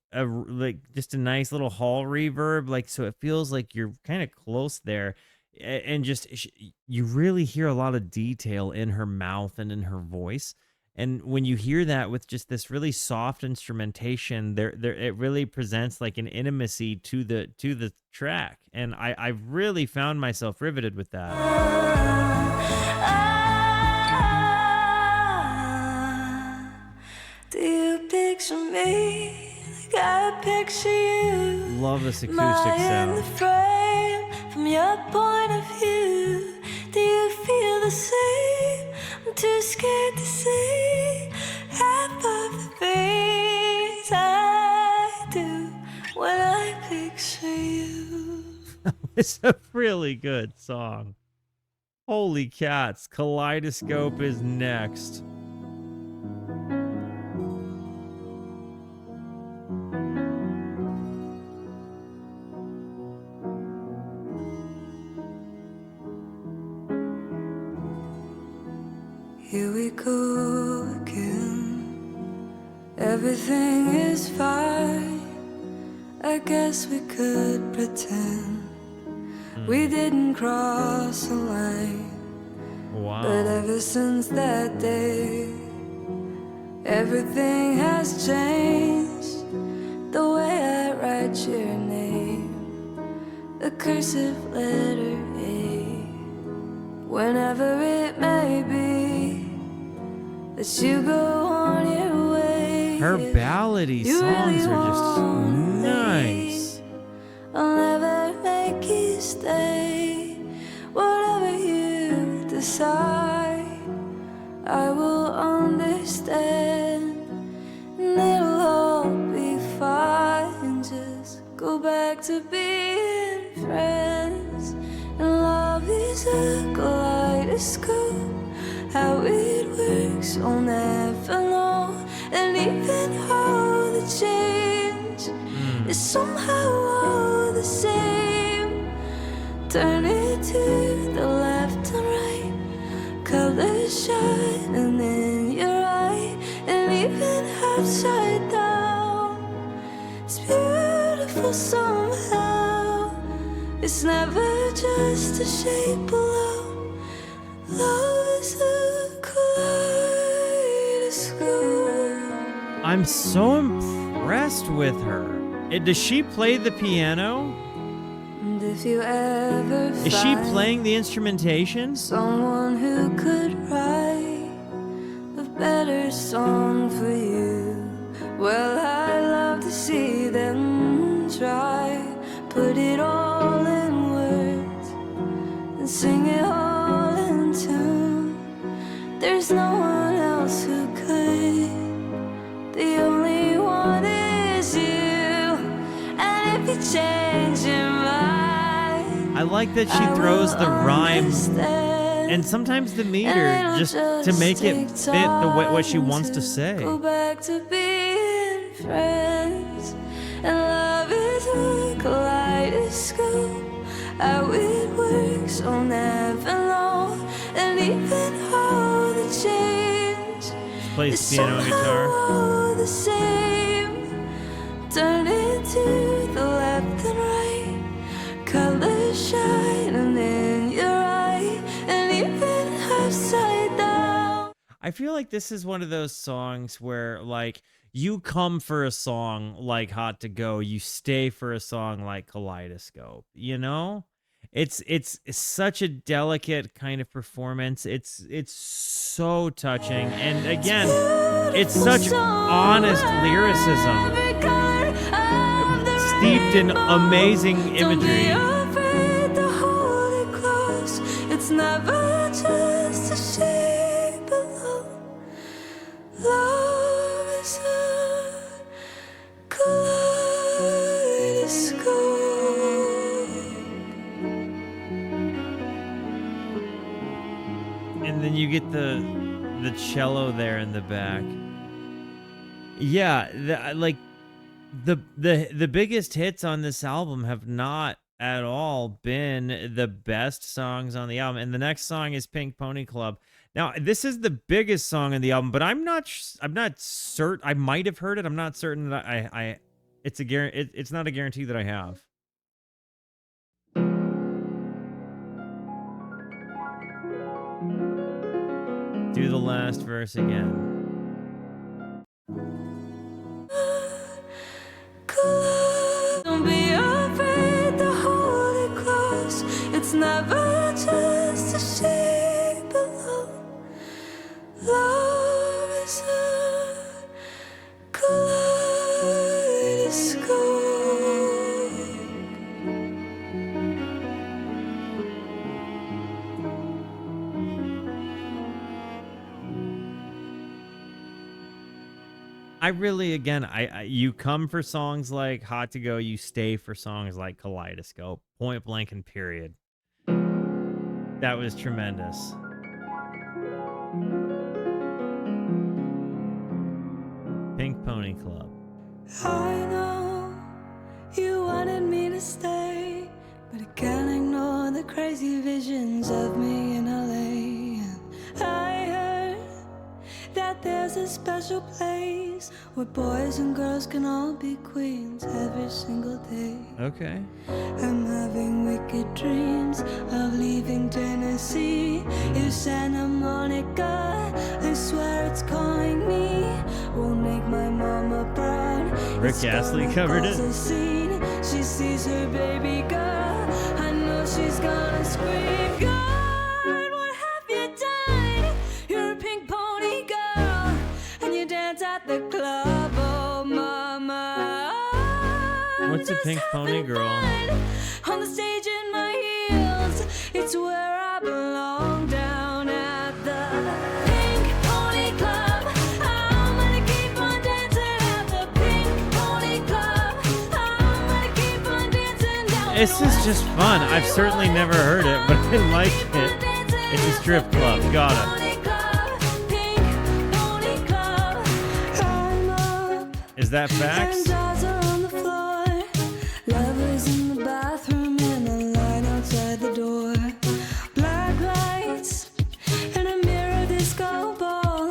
just a nice little hall reverb, like, so it feels like you're kind of close there, and just you really hear a lot of detail in her mouth and in her voice. And when you hear that with just this really soft instrumentation, there it really presents like an intimacy to the track. And I've really found myself riveted with that. Do you picture me like I picture you? Love this Am I acoustic in the sound. frame from your point of view? Do you feel the same? I'm too scared to see half of the things I do when I picture you. It's a really good song. Holy cats, Kaleidoscope is next. Here we go again. Everything is fine. I guess we could pretend we didn't cross a line. Wow. But ever since that day, everything has changed. The way I write your name, the cursive letter A. Whenever it may be that you go on your way. Her ballady You songs really are just want nice. me, I'll never make you stay. Whatever you decide, I will understand, and it'll all be fine. Just go back to being friends. And love is a kaleidoscope. How it works, I'll never know. And even how the change is somehow all the same. Turn it to the left and right, colors shining in your eye. And even upside down, it's beautiful somehow. It's never just a shape alone. Love is a kaleidoscope. I'm so impressed with her. Does she play the piano? And if you ever Is she find playing the instrumentation? someone who could write a better song for you, well, I'd love to see them try. Put it all in words and sing it all in tune. There's no one if you change your mind. I like that she throws the rhyme and sometimes the meter just to make it fit what she wants to say. Go back to being friends. And love is a kaleidoscope. How it works, I'll never know. And even all the change Plays is piano and guitar. somehow the same. Turn it to the left and right. Colors shining in your eye. And even upside down. I feel like this is one of those songs where, like, you come for a song like Hot to Go, you stay for a song like Kaleidoscope, you know? It's such a delicate kind of performance. It's so touching. And again, it's such honest lyricism, steeped in amazing imagery. It's never just a shape alone. Love is a kaleidoscope. And then you get the cello there in the back. Yeah, the biggest hits on this album have not at all been the best songs on the album. And the next song is Pink Pony Club. Now, this is the biggest song on the album, but I'm not certain. I might have heard it. I'm not certain that it's not a guarantee that I have. Do the last verse again. Don't be afraid to hold it close. It's never just a shape alone. Love is a kaleidoscope. I really, again, you come for songs like Hot to Go, you stay for songs like Kaleidoscope, point blank and period. That was tremendous. Pink Pony Club. I know you wanted me to stay, but I can't ignore the crazy visions of me in LA. And I heard that there's a special place where boys and girls can all be queens every single day. Okay. I'm having wicked dreams of leaving Tennessee. If Santa Monica, I swear it's calling me. Won't make my mama proud. Rick Astley covered it. She sees her baby girl. I know she's gonna scream. God, what have you done? You're a pink pony girl, and you dance at the club. Oh, mama. What's a pink pony girl? On the stage in my heels, it's where I belong, down at the Pink Pony Club. I'm gonna keep on dancing at the Pink Pony Club. I'm gonna keep on dancing down. This is just fun. I've certainly never heard it, but I like it. It's a strip club. Got it. Is that facts? Lovers in the bathroom and a line outside the door. Black lights and a mirror disco ball.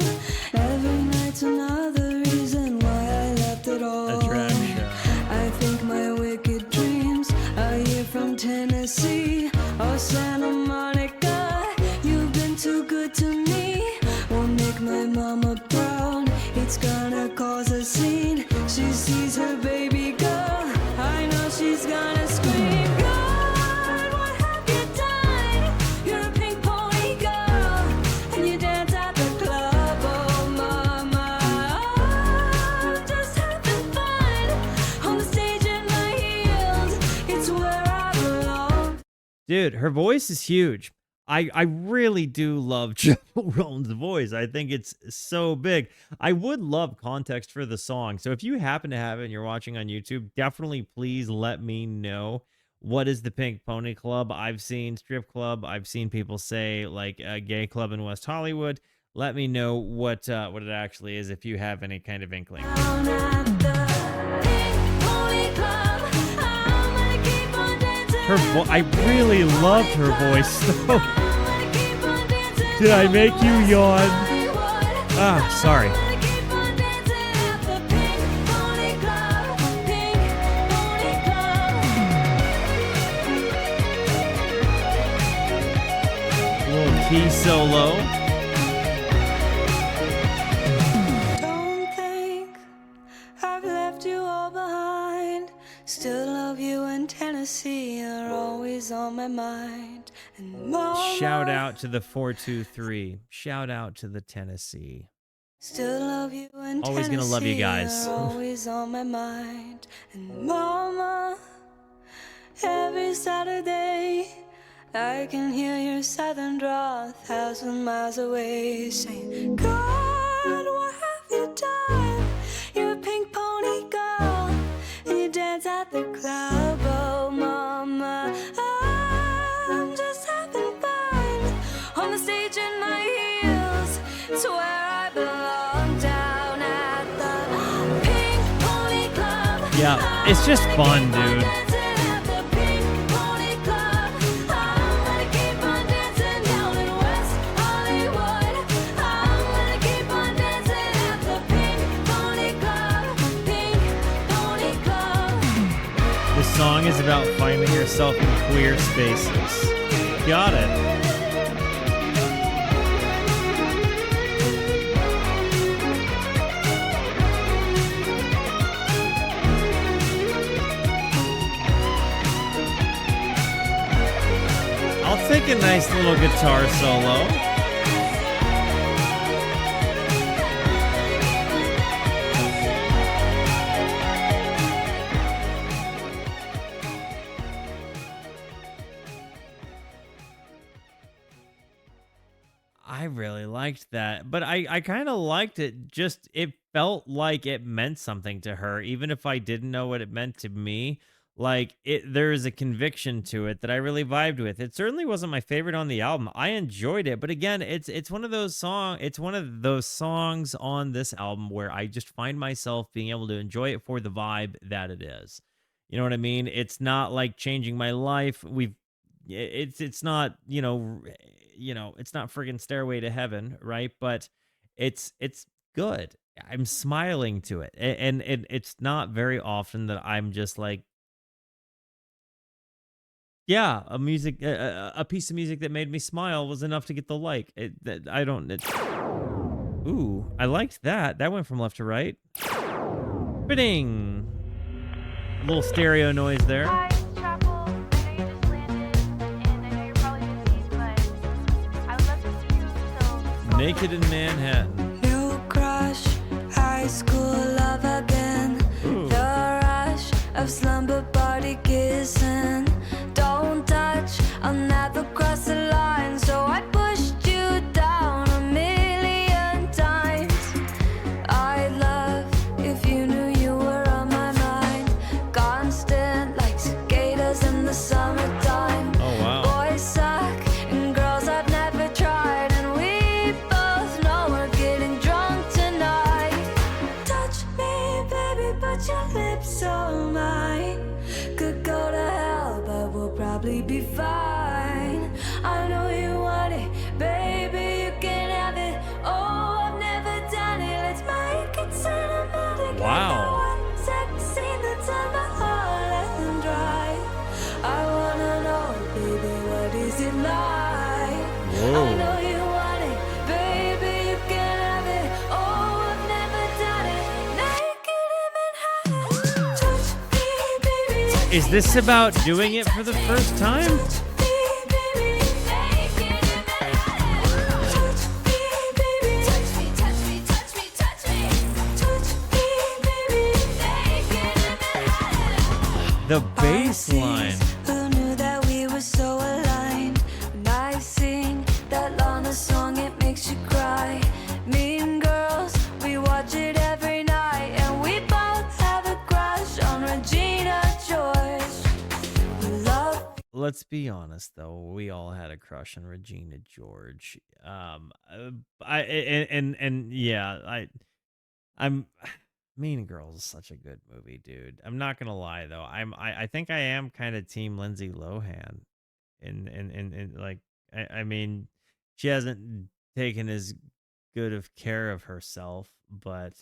Every night's another reason why I left it all. A track show. I think my wicked dreams are here from Tennessee or Santa Monica. You've been too good to me. Won't make my mama proud. It's gonna cause a scene. She sees her baby girl. I know she's gonna scream. God, what have you done? You're a pink pony girl, and you dance at the club. Oh, mama, I'm just having fun on the stage in my heels. It's where I belong. Dude, her voice is huge. I really do love Chappell Roan's voice. I think it's so big. I would love context for the song. So if you happen to have it and you're watching on YouTube, definitely please let me know. What is the Pink Pony Club? I've seen strip club. I've seen people say like a gay club in West Hollywood. Let me know what it actually is if you have any kind of inkling. I really loved her voice though. Did I make you yawn? Ah, sorry. Little key solo. Don't think I've left you all behind. Still love you in Tennessee. You're always on my mind. And mama, Shout out to the 423. Shout out to the Tennessee. still love you in Always gonna love you guys. You're always on my mind. And mama, every Saturday I can hear your southern drawl 1,000 miles away, saying, God, what have you done? You're a pink pony girl, and you dance at the club. Oh, mama, I'm just having fun on the stage in my heels. It's where I belong, down at the Pink Pony Club. Yeah, it's just fun, dude. The song is about finding yourself in queer spaces. Got it. I'll take a nice little guitar solo. I really liked that, but I kind of liked it. Just it felt like it meant something to her, even if I didn't know what it meant to me. Like there is a conviction to it that I really vibed with. It certainly wasn't my favorite on the album. I enjoyed it, but again, it's one of those songs on this album where I just find myself being able to enjoy it for the vibe that it is. You know what I mean? It's not like changing my life. It's not, it's not friggin' Stairway to Heaven, right? But it's good. I'm smiling to it. And it's not very often that I'm just like, yeah, a piece of music that made me smile was enough to get the like. Ooh, I liked that. That went from left to right. Bidding. Little stereo noise there. Hi, Chappell. I know you just landed, and I know you're probably busy, but I would love to see you. So Naked in Manhattan. New crush, high school love again. Ooh. The rush of slumber party kissing. Don't touch, I'll never cross the line. So I pushed you down 1,000,000 times. I'd love if you knew you were on my mind. Constant like cicadas in the summertime. Oh, wow. Boys suck and girls I've never tried. And we both know we're getting drunk tonight. Touch me, baby, but your lips are mine. Could go to hell, but we'll probably be fine. I know you want it, baby, you can have it. Oh, I've never done it, let's make it cinematic. Wow. One sex scene that's on my heart, let them dry. I wanna know, baby, what is it like? Whoa. I know you want it, baby, you can have it. Oh, I've never done it, naked in Manhattan. Touch me, baby, touch Is this about doing it for the first time? me, baby, naked in Manhattan. Touch me, baby, touch me, touch me, touch me, touch me. Touch me, baby, naked in Manhattan. The bass line. Who knew that we were so aligned? When I sing let's be honest though, we all had a crush on Regina George. And yeah, I'm Mean Girls is such a good movie, dude. I'm not gonna lie though. I think I am kind of team Lindsay Lohan. And like I mean, she hasn't taken as good of care of herself, but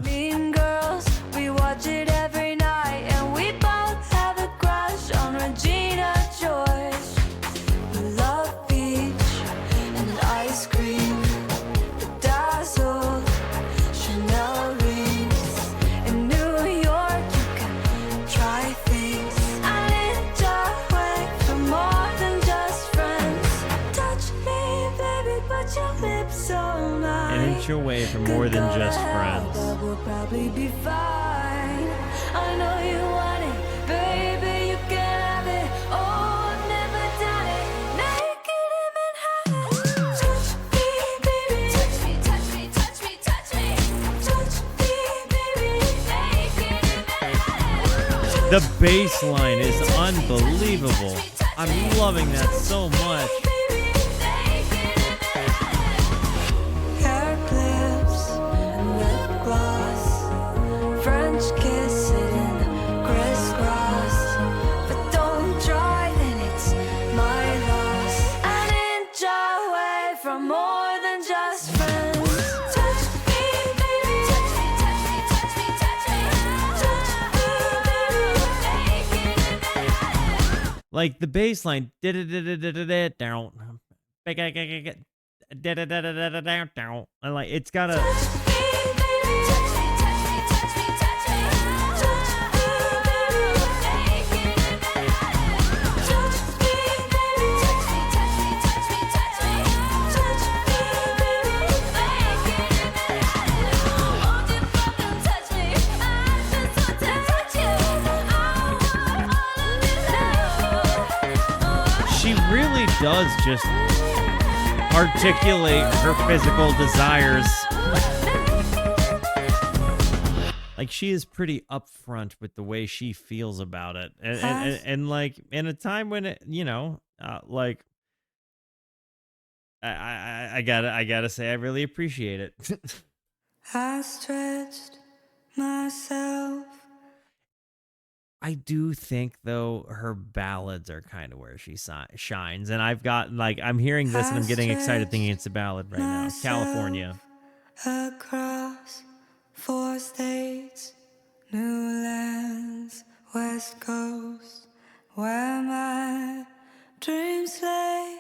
Mean Girls, we watch it every night, and we both have a crush on Regina George. We love beach and ice cream, bedazzled Chanel rings. In New York, you can try things. I need your way for more than just friends. Touch me, baby, but your lips are mine. an inch away from more than just friends. But we'll probably be fine. I know you want it, baby. You can have it. Oh, I've never done it. Naked in Manhattan. Touch me, baby. Touch me, touch me, touch me, touch me. Touch me, baby. Naked in Manhattan. The bass line is unbelievable. I'm loving that so much. Hair clips and lip gloss, French kiss sitting crisscross. But don't try, then it's my loss. An inch away from more than just friends. Touch me, baby. Touch me, touch me, touch me, touch me. Touch me, baby. Naked in Manhattan. Like the bass line, down, and like it's got a. Touch me, baby. Touch me, touch me, touch me, touch me. Touch me, baby. Naked in Manhattan. Touch me, baby. Touch me, touch me, touch me, touch me. Touch me, baby. Naked in Manhattan. Won't you fucking touch me? I just want to touch you. I want all of your love. She really does just articulate her physical desires. Like she is pretty upfront with the way she feels about it, and like in a time when it, like I gotta say I really appreciate it. I stretched myself. I do think though her ballads are kind of where she shines, and I've got like I'm hearing this and I'm getting excited thinking it's a ballad right now. California. Across 4 states, new lands, West Coast, where my dreams lay.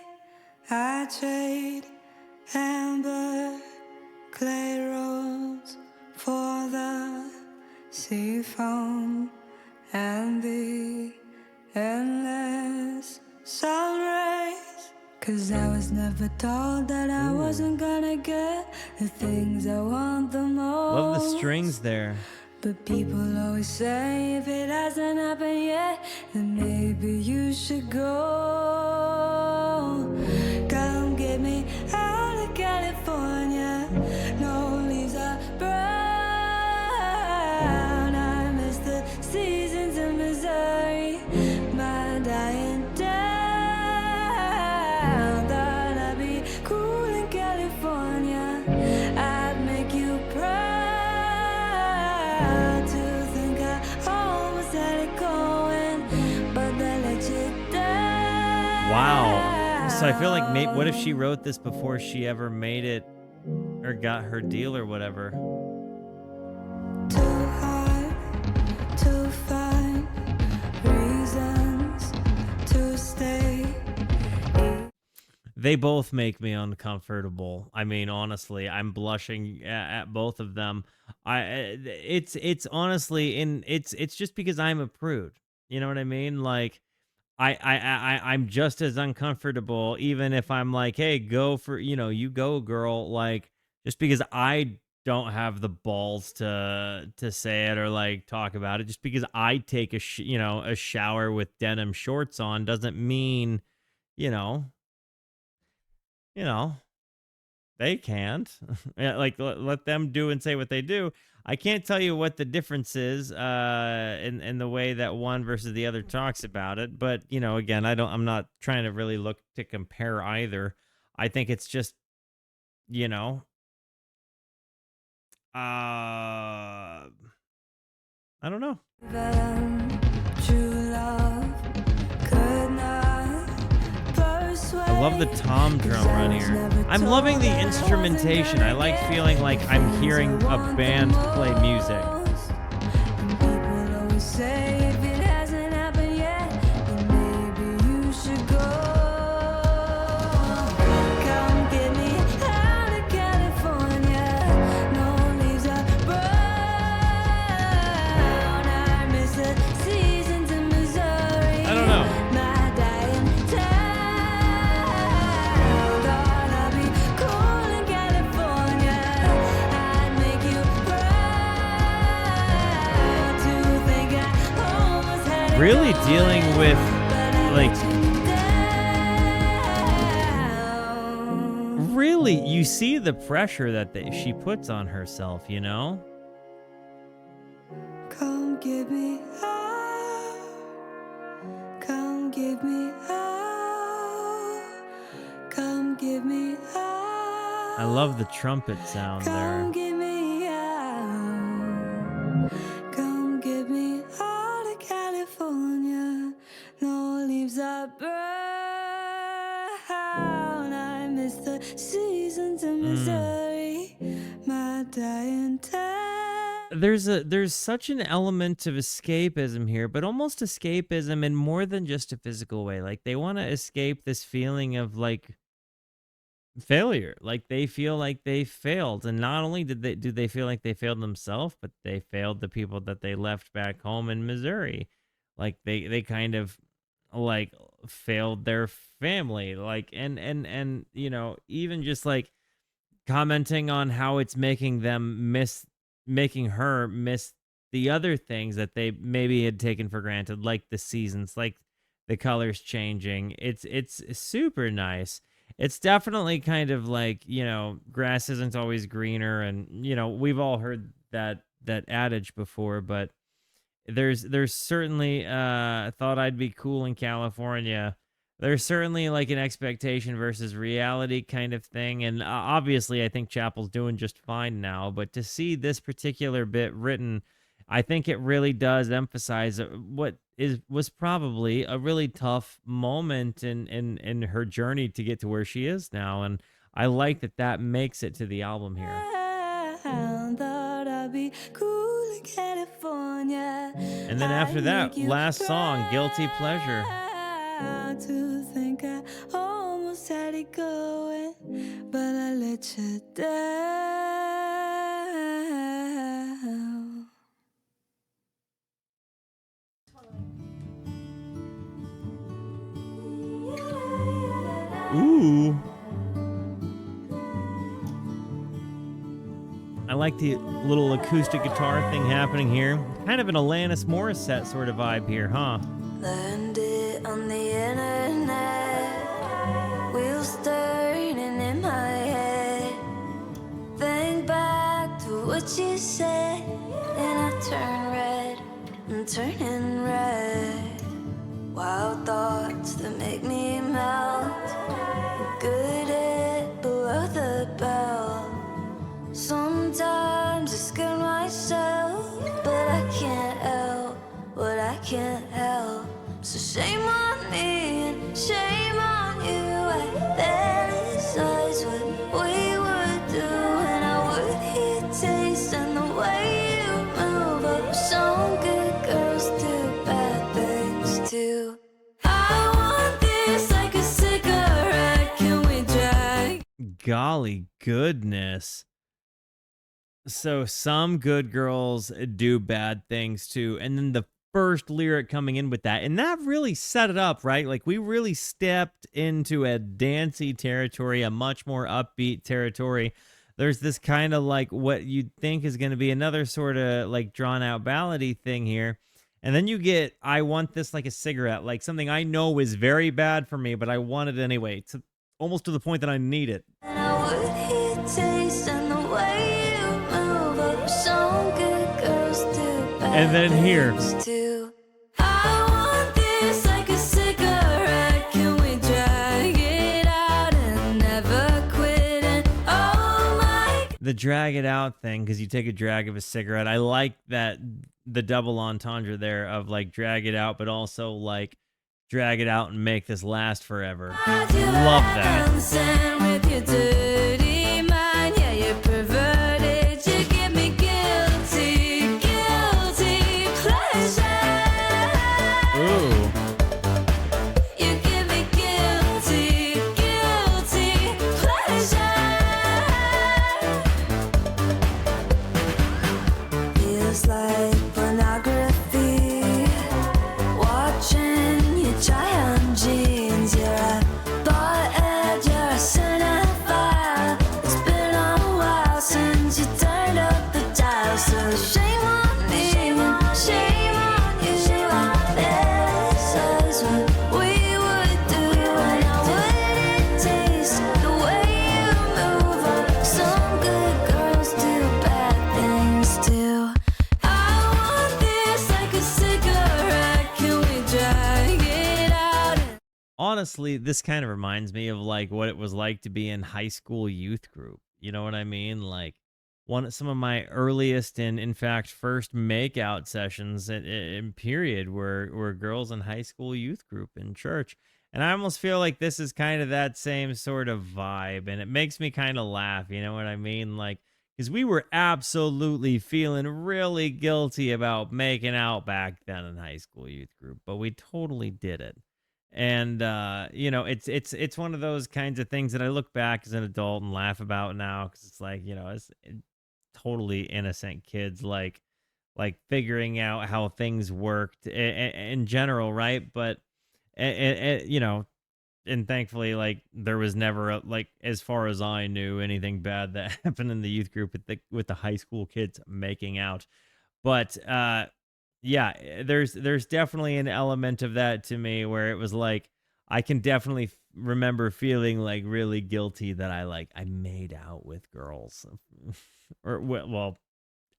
I trade amber clay roads for the sea foam and the endless sun rays. 'Cause I was never told that I wasn't gonna get the things I want the most. Love the strings there. But people always say if it hasn't happened yet, then maybe you should go. Come get me out of California. No leaves are brown. I miss the seasons in Missouri. My dying down. Thought I'd be cool in California. I'd make you proud to think I almost had it going, but I let you down. Wow. So I feel like what if she wrote this before she ever made it or got her deal or whatever? Too hard to find reasons to stay. They both make me uncomfortable. I mean, honestly, I'm blushing at both of them. It's honestly, it's just because I'm a prude. You know what I mean? Like, I'm just as uncomfortable, even if I'm like, hey, go for, you go, girl. Like, just because I don't have the balls to say it or like talk about it, just because I take a shower with denim shorts on doesn't mean, you know, they can't. Yeah, like let them do and say what they do. I can't tell you what the difference is in the way that one versus the other talks about it, but again, I'm not trying to really look to compare either. I think it's just, you know, I don't know. I love the tom drum run here. I'm loving the instrumentation. I like feeling like I'm hearing a band play music. Really dealing with, like, really, you see the pressure that she puts on herself, Come give me out. Come give me out. Come give me out. I love the trumpet sound there. Come give me out. Come give me out of California. No leaves are brown. I miss the seasons in Missouri. My dying time. There's such an element of escapism here, but almost escapism in more than just a physical way. Like, they want to escape this feeling of, like, failure. Like, they feel like they failed, and not only do they feel like they failed themselves, but they failed the people that they left back home in Missouri. Like, they kind of, like, failed their family, like, and even just, like, commenting on how it's making her miss the other things that they maybe had taken for granted, like the seasons, like the colors changing. It's super nice. It's definitely kind of like, grass isn't always greener, and we've all heard that adage before, but there's certainly thought I'd be cool in California. There's certainly like an expectation versus reality kind of thing, and obviously I think Chappell's doing just fine now, but to see this particular bit written, I think it really does emphasize what was probably a really tough moment in her journey to get to where she is now, and I like that makes it to the album here. Thought I'd be cool in California. And then after that, last song, Guilty Pleasure. To think I almost had it going, but I let you down. Ooh. I like the little acoustic guitar thing happening here. Kind of an Alanis Morissette sort of vibe here, huh? Learned it on the internet. Wheels turning in my head. Think back to what you said, and I turn red. I'm turning red. Wild thoughts that make me melt. Good at below the belt. Sometimes I scare myself, but I can't help what I can't help. So shame on me and shame on you. I fantasize what we would do, and I would hear taste and the way you move up. Some good girls do bad things too. I want this like a cigarette. Can we drag? Golly goodness. So some good girls do bad things too. And then the first lyric coming in with that, and that really set it up, right? Like, we really stepped into a dancey territory, a much more upbeat territory. There's this kind of like what you'd think is going to be another sort of like drawn out ballady thing here. And then you get, I want this like a cigarette, like something I know is very bad for me, but I want it anyway. It's almost to the point that I need it. And I would hear taste and the way you move up. Some And then here. Too. I want this like a cigarette. Can we drag it out and never quit it? Oh my. The drag it out thing, because you take a drag of a cigarette. I like that, the double entendre there of like drag it out, but also like drag it out and make this last forever. Love that. With your dirty mind, yeah, you're perverted. You give me guilty, guilty pleasure. Ooh. You give me guilty, guilty pleasure. Feels like pornography. Watching you try on jeans. You're a butthead, you're a cinephile. It's been a while since you turned up the dial. So shame on me, shame on you. This is what we would do. And how would it taste the way you move? Some good girls do bad things too. I want this like a cigarette. Can we drag it out? Honestly, this kind of reminds me of like what it was like to be in high school youth group. You know what I mean? Like some of my earliest and in fact first makeout sessions in period were girls in high school youth group in church. And I almost feel like this is kind of that same sort of vibe, and it makes me kind of laugh, you know what I mean? Like, because we were absolutely feeling really guilty about making out back then in high school youth group, but we totally did it. And you know, it's one of those kinds of things that I look back as an adult and laugh about now, because it's like, you know, totally innocent kids like figuring out how things worked in general, right? But you know, and thankfully, like, there was never like, as far as I knew, anything bad that happened in the youth group with the high school kids making out. But yeah, there's definitely an element of that to me where it was like I can definitely remember feeling like really guilty that I made out with girls or well,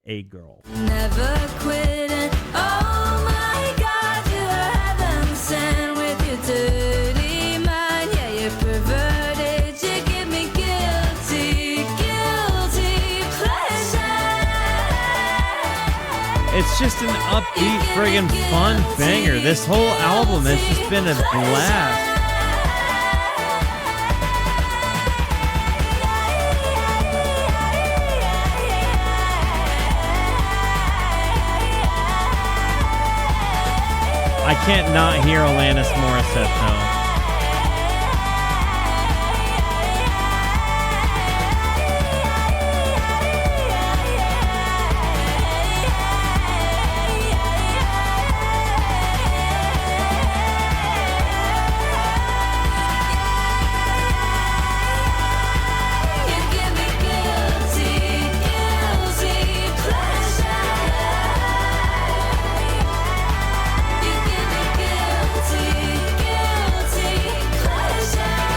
a girl. Never quitting. Oh my God, you're heaven sent with your dirty mind. Yeah, you're perverted. You give me guilty, guilty pleasure. It's just an upbeat, friggin' fun banger. This whole album has just been a blast. I can't not hear Alanis Morissette though.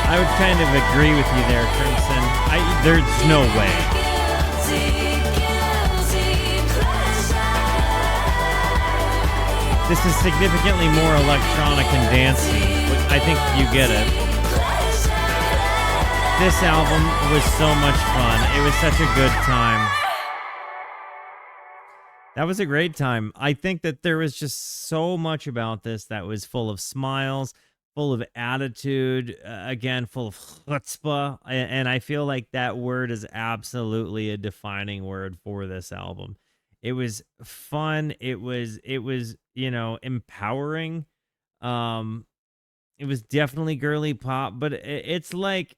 I would kind of agree with you there, Crimson. There's no way. This is significantly more electronic and dancey, but I think you get it. This album was so much fun. It was such a good time. That was a great time. I think that there was just so much about this that was full of smiles, full of attitude, again, full of chutzpah. And I feel like that word is absolutely a defining word for this album. It was fun. It was, you know, empowering. It was definitely girly pop, but it's like,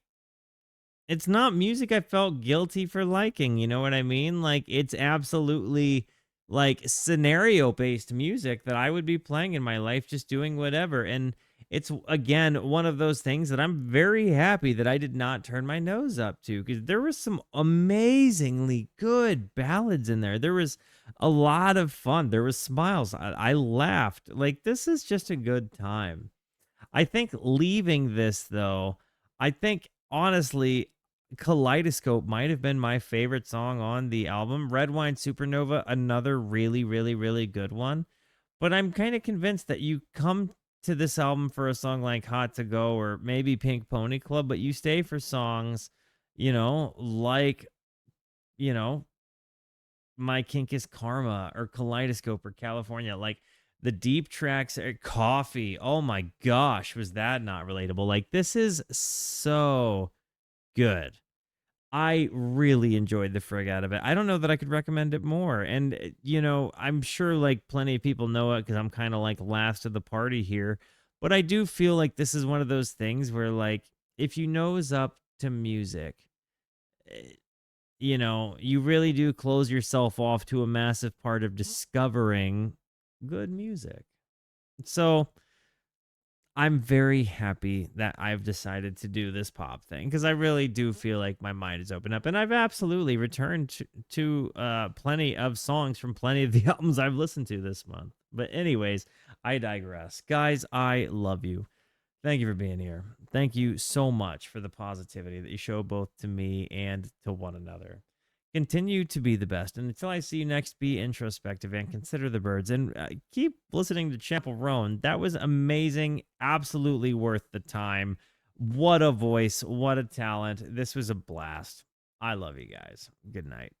it's not music I felt guilty for liking. You know what I mean? Like, it's absolutely like scenario based music that I would be playing in my life, just doing whatever. And it's, again, one of those things that I'm very happy that I did not turn my nose up to, because there was some amazingly good ballads in there. There was a lot of fun. There was smiles. I laughed. Like, this is just a good time. I think leaving this, though, I think honestly, Kaleidoscope might have been my favorite song on the album. Red Wine Supernova, another really, really, really good one. But I'm kind of convinced that you come to this album for a song like Hot to Go or maybe Pink Pony Club, but you stay for songs, like, you know, My Kink Is Karma or Kaleidoscope or California. Like the deep tracks, Coffee. Oh my gosh, was that not relatable? Like, this is so good. I really enjoyed the frig out of it. I don't know that I could recommend it more. And, I'm sure like plenty of people know it because I'm kind of like last of the party here. But I do feel like this is one of those things where, like, if you nose up to music, eh, you really do close yourself off to a massive part of discovering good music. So I'm very happy that I've decided to do this pop thing because I really do feel like my mind is open up, and I've absolutely returned to plenty of songs from plenty of the albums I've listened to this month. But anyways, I digress. Guys, I love you. Thank you for being here. Thank you so much for the positivity that you show both to me and to one another. Continue to be the best. And until I see you next, be introspective and consider the birds. And keep listening to Chappell Roan. That was amazing. Absolutely worth the time. What a voice. What a talent. This was a blast. I love you guys. Good night.